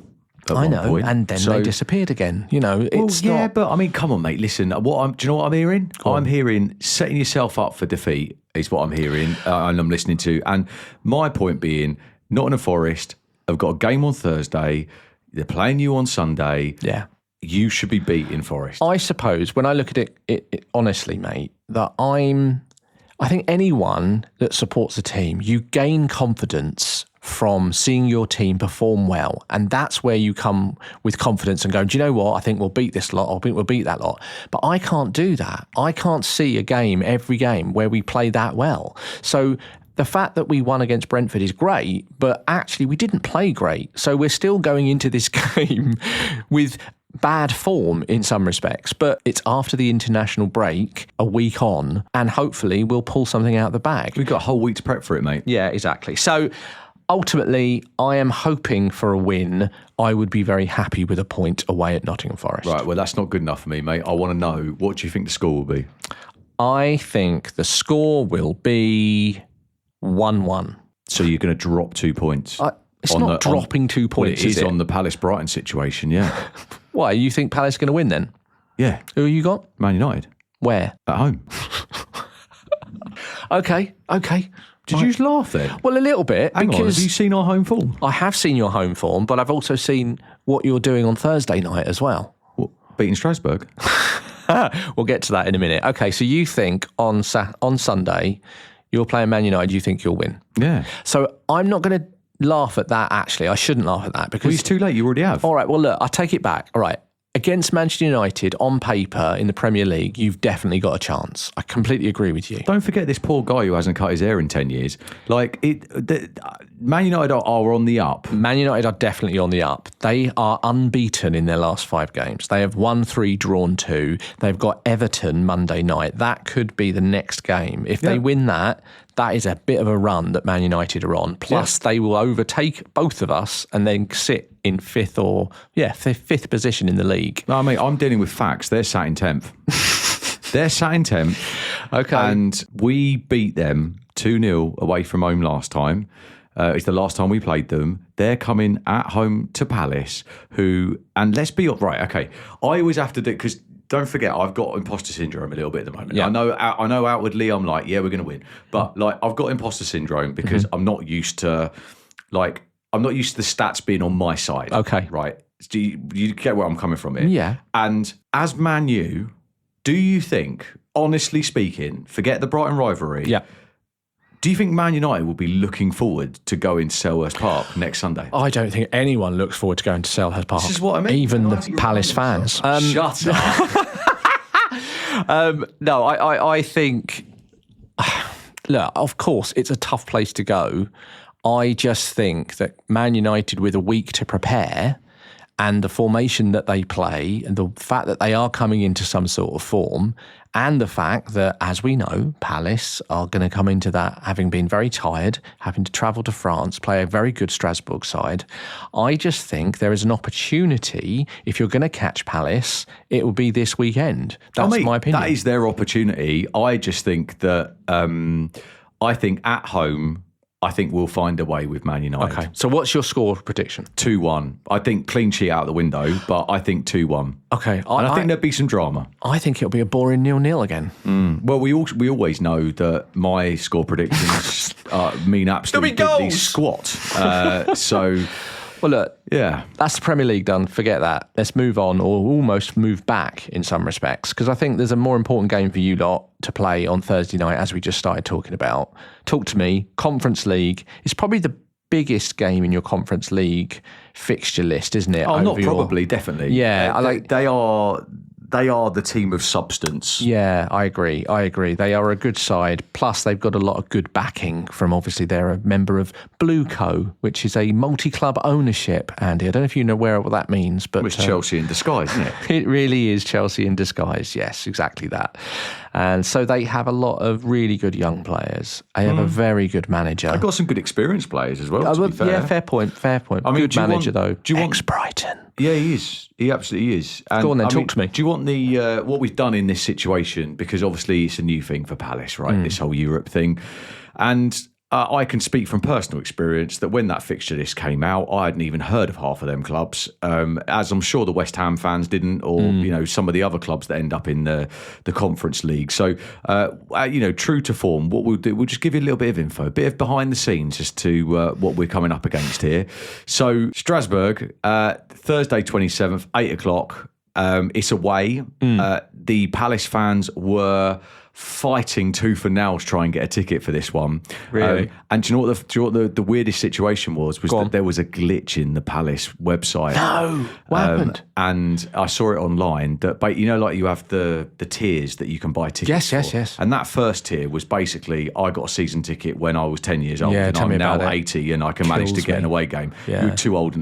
I know, point. And then they disappeared again. It's not... but I mean, come on, mate. Listen, do you know what I'm hearing? I'm hearing setting yourself up for defeat is what I'm hearing, and I'm listening to. And my point being, Nottingham Forest have got a game on Thursday. They're playing you on Sunday. Yeah. You should be beating Forest. I suppose when I look at it honestly, mate, that I think anyone that supports a team, you gain confidence from seeing your team perform well. And that's where you come with confidence and go, do you know what? I think we'll beat this lot. I think we'll beat that lot. But I can't do that. I can't see a game, every game, where we play that well. So the fact that we won against Brentford is great, but actually we didn't play great. So we're still going into this game with bad form in some respects, but it's after the international break, a week on, and hopefully we'll pull something out of the bag. We've got a whole week to prep for it, mate. Yeah, exactly. So ultimately, I am hoping for a win. I would be very happy with a point away at Nottingham Forest. Right, well, that's not good enough for me, mate. I want to know, what do you think the score will be? I think the score will be 1-1. So you're going to drop 2 points? It's not dropping 2 points, is it? On the Palace-Brighton situation, yeah. Why, you think Palace are going to win then? Yeah. Who you got? Man United. Where? At home. Okay. Did you just laugh then? Well, a little bit. Hang on, because have you seen our home form? I have seen your home form, but I've also seen what you're doing on Thursday night as well. What, beating Strasbourg? We'll get to that in a minute. Okay, so you think on Sunday you're playing Man United, you think you'll win? Yeah. So I'm not going to laugh at that, actually. I shouldn't laugh at that because... Well, it's too late. You already have. All right, well, look, I'll take it back. All right. Against Manchester United, on paper, in the Premier League, you've definitely got a chance. I completely agree with you. Don't forget this poor guy who hasn't cut his hair in 10 years. Man United are on the up. Man United are definitely on the up. They are unbeaten in their last 5 games. They have won 3, drawn 2. They've got Everton Monday night. That could be the next game. If they win that is a bit of a run that Man United are on. Plus, they will overtake both of us and then sit in 5th position in the league. No, mate, I'm dealing with facts. They're sat in 10th. They're sat in 10th. Okay. And we beat them 2-0 away from home last time. It's the last time we played them. They're coming at home to Palace, and let's be right. Okay, I always have to do, because don't forget, I've got imposter syndrome a little bit at the moment. Yeah. I know outwardly I'm like, yeah, we're going to win, but like I've got imposter syndrome because I'm not used to the stats being on my side. Okay, right? Do you get where I'm coming from here? Yeah. And as Man U, do you think, honestly speaking, forget the Brighton rivalry? Yeah. Do you think Man United will be looking forward to going to Selhurst Park next Sunday? I don't think anyone looks forward to going to Selhurst Park. This is what I mean. Even the Palace fans. Shut up. No, I think... Look, of course, it's a tough place to go. I just think that Man United, with a week to prepare, and the formation that they play, and the fact that they are coming into some sort of form, and the fact that, as we know, Palace are going to come into that having been very tired, having to travel to France, play a very good Strasbourg side. I just think there is an opportunity, if you're going to catch Palace, it will be this weekend. That's my opinion. That is their opportunity. I just think that, I think at home, I think we'll find a way with Man United. Okay, so what's your score prediction? 2-1. I think clean sheet out the window, but I think 2-1. Okay. And I think there'll be some drama. I think it'll be a boring 0-0 again. Well, we always know that my score predictions mean absolutely goals. squat. So... Well, look, yeah, that's the Premier League done. Forget that. Let's move on, or almost move back in some respects, because I think there's a more important game for you lot to play on Thursday night, as we just started talking about. Talk to me. Conference League is probably the biggest game in your Conference League fixture list, isn't it? Oh, not probably, definitely. Yeah, they are the team of substance. Yeah, I agree. They are a good side. Plus, they've got a lot of good backing from, obviously, they're a member of Blue Co, which is a multi-club ownership, Andy. I don't know if you know what that means, but... It's Chelsea in disguise, isn't it? It really is Chelsea in disguise. Yes, exactly that. And so they have a lot of really good young players. They have a very good manager. They've got some good experienced players as well, to be fair. Yeah, fair point. I mean, good manager, though. Ex-Brighton. Yeah, he is. He absolutely is. And, go on then, talk to me. Do you want the what we've done in this situation? Because obviously it's a new thing for Palace, right? This whole Europe thing. And I can speak from personal experience that when that fixture list came out, I hadn't even heard of half of them clubs, as I'm sure the West Ham fans didn't, or some of the other clubs that end up in the Conference League. So, true to form, what we'll do, we'll just give you a little bit of info, a bit of behind the scenes as to what we're coming up against here. So, Strasbourg, Thursday 27th, 8:00. It's away. The Palace fans were fighting tooth and nail to try and get a ticket for this one. Really? And do you know what the weirdest situation was that there was a glitch in the Palace website. No! What happened? And I saw it online that, like you have the tiers that you can buy tickets for. Yes. And that first tier was basically, I got a season ticket when I was 10 years old, and I'm now 80 and I can manage to get an away game. Yeah. You're too old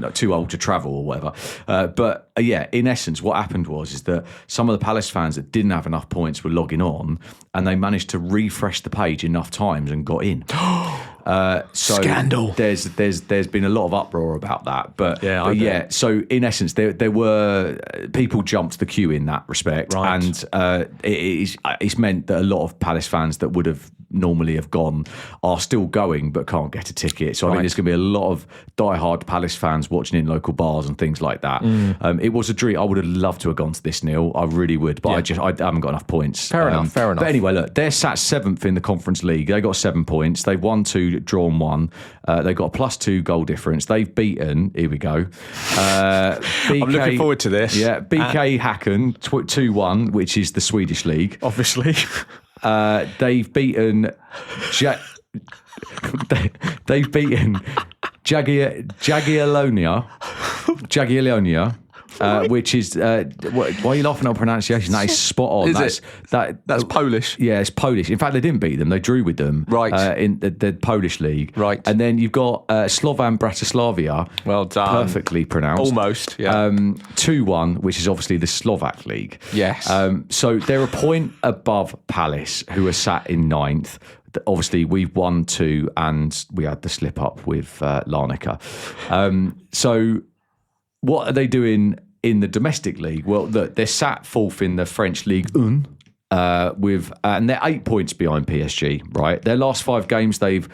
to travel or whatever. But in essence, what happened is that some of the Palace fans that didn't have enough points were logging on, and they managed to refresh the page enough times and got in. Scandal. There's been a lot of uproar about that, but so in essence, there were people jumped the queue in that respect, right. And it's meant that a lot of Palace fans that would have normally have gone are still going but can't get a ticket. So I think there's going to be a lot of diehard Palace fans watching in local bars and things like that. It was a dream. I would have loved to have gone to this, Neil. I really would, but I haven't got enough points. Fair enough. But anyway, look, they're sat 7th in the Conference League. They got 7 points. They've won 2, drawn 1. They've got a +2 goal difference. They've beaten, here we go. I'm looking forward to this. Yeah, BK Häcken 2-1, which is the Swedish league. Obviously. They've beaten they've beaten Jagiellonia, which is why are you laughing at pronunciation? That is spot on. That's Polish. Yeah, it's Polish. In fact, they didn't beat them; they drew with them. Right. In the Polish league. Right. And then you've got Slovan Bratislava. Well done. Perfectly pronounced. Almost. Yeah. 2-1, which is obviously the Slovak league. Yes. So they're a point above Palace, who are sat in 9th. Obviously, we've won 2, and we had the slip up with Larnaca. So, what are they doing in the domestic league? Well, look, they're sat 4th in the French League 1. and they're 8 points behind PSG, right? Their last 5 games, they've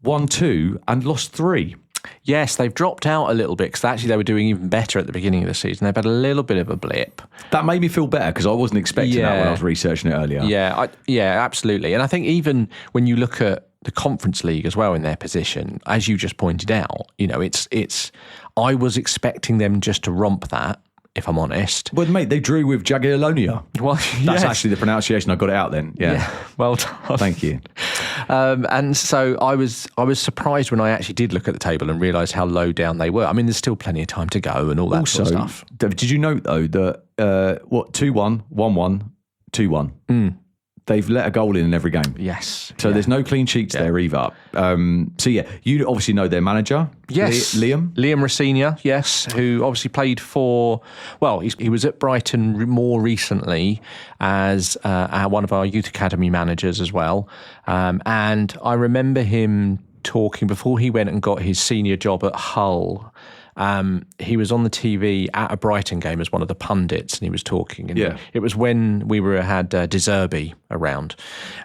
won 2 and lost 3. Yes, they've dropped out a little bit because actually they were doing even better at the beginning of the season. They've had a little bit of a blip. That made me feel better because I wasn't expecting that when I was researching it earlier. Yeah, absolutely. And I think even when you look at the Conference League as well in their position, as you just pointed out, it's. I was expecting them just to romp that, if I'm honest. Well, mate, they drew with Jagiellonia. Well, that's actually the pronunciation. I got it out then. Yeah. Well done. Thank you. And so I was surprised when I actually did look at the table and realised how low down they were. I mean, there's still plenty of time to go and all that sort of stuff. Did you note though that 2-1, 1-1, 2-1? They've let a goal in every game. Yes. So there's no clean sheets there either. You obviously know their manager. Yes. Liam Rosenior, yes, who obviously played for, he was at Brighton more recently as one of our youth academy managers as well. And I remember him talking before he went and got his senior job at Hull. He was on the TV at a Brighton game as one of the pundits, and he was talking. And it was when we had De Zerbi around,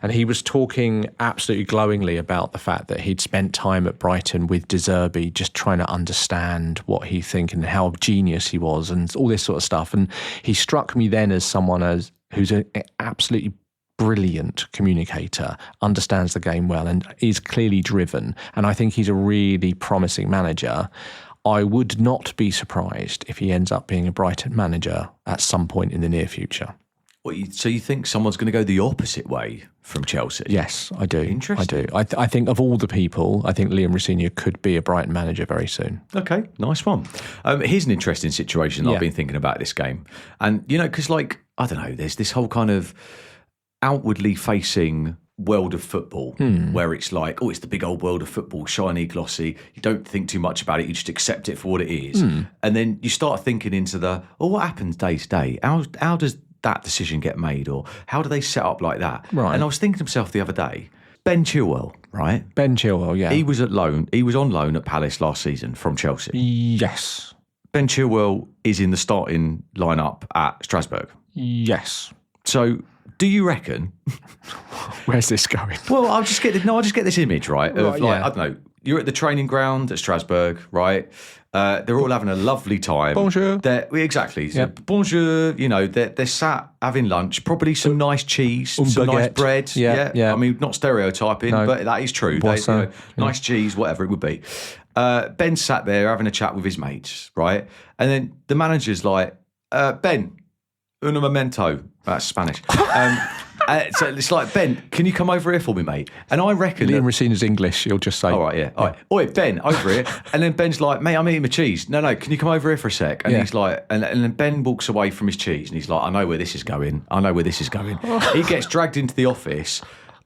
and he was talking absolutely glowingly about the fact that he'd spent time at Brighton with De Zerbi, just trying to understand what he think and how genius he was, and all this sort of stuff. And he struck me then as someone who's an absolutely brilliant communicator, understands the game well, and is clearly driven. And I think he's a really promising manager. I would not be surprised if he ends up being a Brighton manager at some point in the near future. So you think someone's going to go the opposite way from Chelsea? Yes, I do. Interesting. I do. I think of all the people, I think Liam Rosenior could be a Brighton manager very soon. Okay, nice one. Here's an interesting situation that I've been thinking about this game. And, because I don't know, there's this whole kind of outwardly facing world of football where it's like, it's the big old world of football, shiny, glossy. You don't think too much about it. You just accept it for what it is. And then you start thinking into what happens day to day? How does that decision get made? Or how do they set up like that? Right. And I was thinking to myself the other day, Ben Chilwell, right? Ben Chilwell, yeah. He was on loan at Palace last season from Chelsea. Yes. Ben Chilwell is in the starting lineup at Strasbourg. Yes. So do you reckon? Where's this going? Well, I'll just get this image, right? Of Right, yeah. I don't know, you're at the training ground at Strasbourg, right? They're all having a lovely time. Bonjour. Exactly. So, Yep. bonjour, they're sat having lunch, probably some nice cheese, some nice baguette. bread. Yeah. I mean, not stereotyping, No. but that is true. Boisson. Nice cheese, whatever it would be. Ben sat there having a chat with his mates, right? And then the manager's like, Ben, un momento. That's Spanish. So it's like, Ben, can you come over here for me, mate? And I reckon Liam Rosenior's English, he'll just say. All right, yeah. All right. Oi, Ben, over here. And then Ben's like, mate, I'm eating my cheese. No, can you come over here for a sec? And he's like, and then Ben walks away from his cheese and he's like, I know where this is going. He gets dragged into the office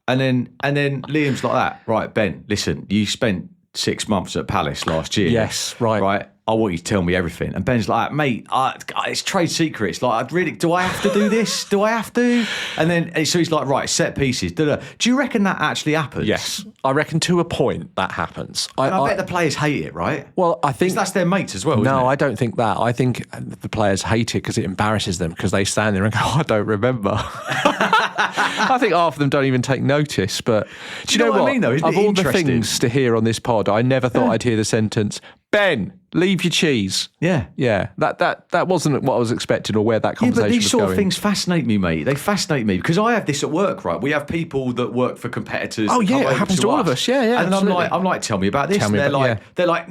and then Liam's like that. Right, Ben, listen, you spent 6 months at Palace last year. Yes, right. Right. I want you to tell me everything. And Ben's like, mate, it's trade secrets. Like, do I have to do this? Do I have to? And then, so he's like, right, set pieces. Do you reckon that actually happens? Yes. I reckon to a point that happens. I bet the players hate it, right? Well, I think... That's their mates as well, isn't No, it? I don't think that. I think the players hate it because it embarrasses them because they stand there and go, I don't remember. I think half of them don't even take notice. But do you know what I mean, though? Isn't of it all interesting? the things to hear on this pod, I never thought I'd hear the sentence, Ben, leave your cheese. Yeah. Yeah. That wasn't what I was expecting or where that conversation but these was sort going. of things fascinate me, mate. They fascinate me because I have this at work, right? We have people that work for competiters. Oh, that yeah, come it over happens to all of us. Yeah, And then absolutely. I'm like, tell me about this. Tell And me they're about- like, yeah. they're like,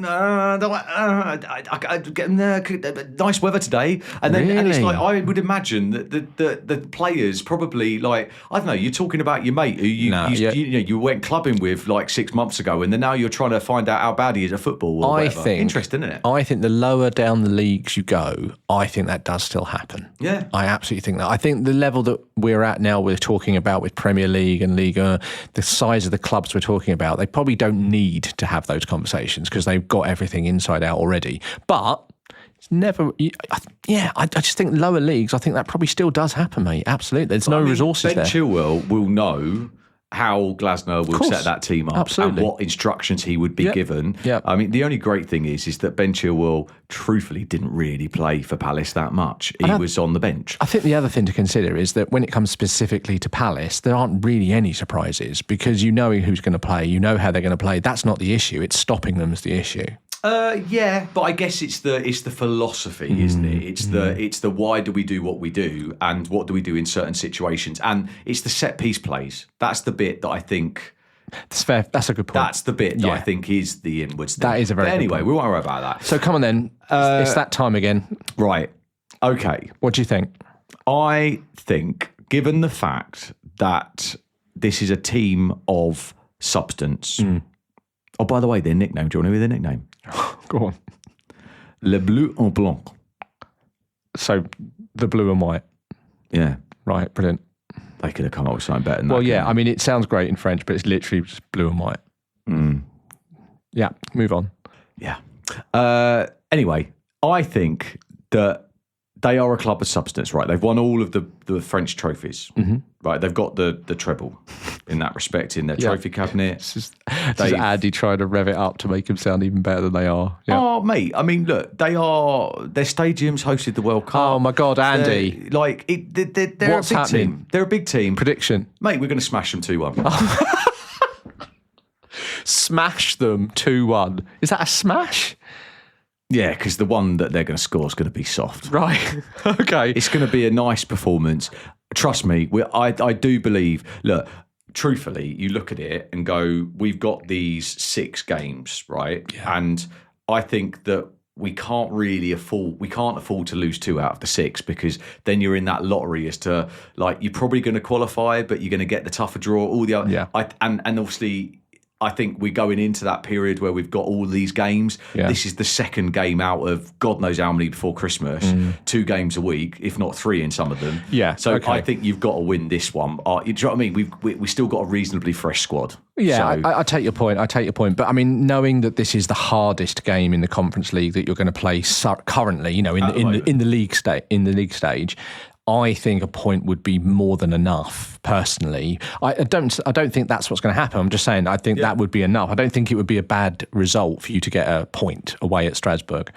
nice weather today. And then and it's Really? like, I would imagine that the players probably like, I don't know, you're talking about your mate who you went clubbing with like 6 months ago, and then now you're trying to find out how bad he is at football or whatever. Interesting, isn't it? I think the lower down the leagues you go, I think that does still happen. Yeah. I absolutely think that. I think the level that we're at now, we're talking about with Premier League and Liga, the size of the clubs we're talking about, they probably don't need to have those conversations because they've got everything inside out already. But it's never, I just think lower leagues, I think that probably still does happen, mate. Absolutely. There's no resources Ben there. Chilwell will know how Glasner will set that team up Absolutely. and what instructions he would be given. Yep. I mean, the only great thing is that Ben Chilwell truthfully didn't really play for Palace that much. He was on the bench. I think the other thing to consider is that when it comes specifically to Palace, there aren't really any surprises because you know who's going to play, you know how they're going to play. That's not the issue. It's stopping them is the issue. Yeah, but I guess it's the philosophy, isn't it? It's the why do we do what we do and what do we do in certain situations, and it's the set piece plays. That's the bit that I think. That's fair. That's a good point. That's the bit that I think is the inwards thing. That is a very but anyway, good point. we won't worry about that. So come on then. It's that time again. Right. Okay. What do you think? I think, given the fact that this is a team of substance. Oh, by the way, their nickname. Do you want to hear their nickname? Go on. Le Bleu en Blanc. So the blue and white. Yeah. Right, brilliant. They could have come up with something better than that. Well, yeah, I mean, it sounds great in French, but it's literally just blue and white. Yeah, move on. Yeah. Anyway, I think that they are a club of substance, right? They've won all of the French trophies, right? They've got the treble in that respect in their trophy cabinet. This is Andy trying to rev it up to make them sound even better than they are. Yeah. Oh, mate, I mean, look, their stadiums hosted the World Cup. Oh, my God, Andy. They're What's a big happening? team. They're a big team. Prediction. Mate, we're going to smash them 2-1. Smash them 2-1. Is that a smash? Yeah, because the one that they're going to score is going to be soft. Right. Okay. It's going to be a nice performance. Trust me, I do believe, look, truthfully, you look at it and go, we've got these 6 games, right? Yeah. And I think that we can't afford to lose 2 out of the 6 because then you're in that lottery as to, like, you're probably going to qualify, but you're going to get the tougher draw, all the other. Yeah. And obviously, I think we're going into that period where we've got all these games. Yeah. This is the second game out of God knows how many before Christmas. 2 games a week, if not 3 in some of them. Yeah. So I think you've got to win this one. Do you know what I mean? We still got a reasonably fresh squad. Yeah, so, I take your point. But I mean, knowing that this is the hardest game in the Conference League that you're going to play currently, you know, in the league stage. I think a point would be more than enough. Personally, I don't think that's what's going to happen. I'm just saying I think that would be enough. I don't think it would be a bad result for you to get a point away at Strasbourg.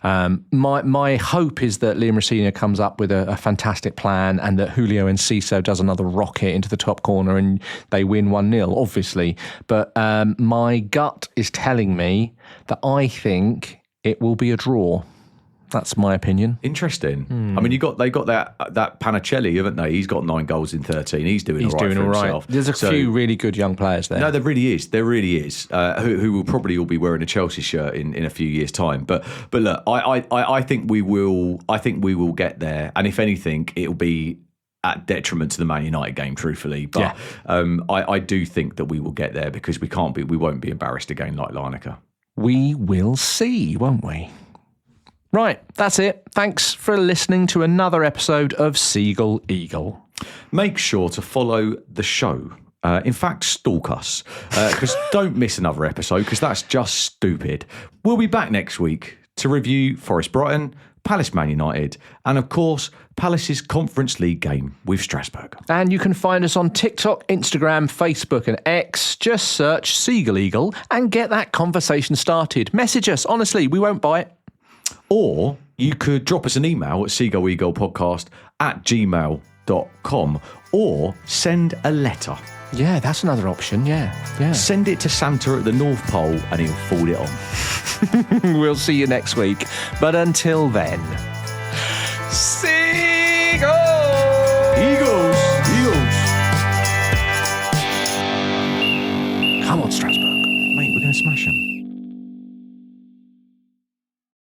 My hope is that Liam Rosenior comes up with a fantastic plan and that Julio Enciso does another rocket into the top corner and they win 1-0, obviously. But my gut is telling me that I think it will be a draw. That's my opinion. Interesting. I mean, they got that Panicelli, haven't they? He's got 9 goals in 13. He's doing all right for himself. There's a few really good young players there. No, there really is. Who will probably all be wearing a Chelsea shirt in a few years' time. But look, I think we will. I think we will get there. And if anything, it'll be at detriment to the Man United game, truthfully. But I do think that we will get there because we won't be embarrassed again like Lineker. We will see, won't we? Right, that's it. Thanks for listening to another episode of Seagull Eagle. Make sure to follow the show. In fact, stalk us. Because don't miss another episode, because that's just stupid. We'll be back next week to review Forest Brighton, Palace Man United, and of course, Palace's Conference League game with Strasbourg. And you can find us on TikTok, Instagram, Facebook and X. Just search Seagull Eagle and get that conversation started. Message us, honestly, we won't bite. Or you could drop us an email at seagullweaglepodcast@gmail.com or send a letter. Yeah, that's another option, yeah. Send it to Santa at the North Pole and he'll forward it on. We'll see you next week. But until then, Seagull! Eagles! Come on, Strasbourg. Mate, we're going to smash them.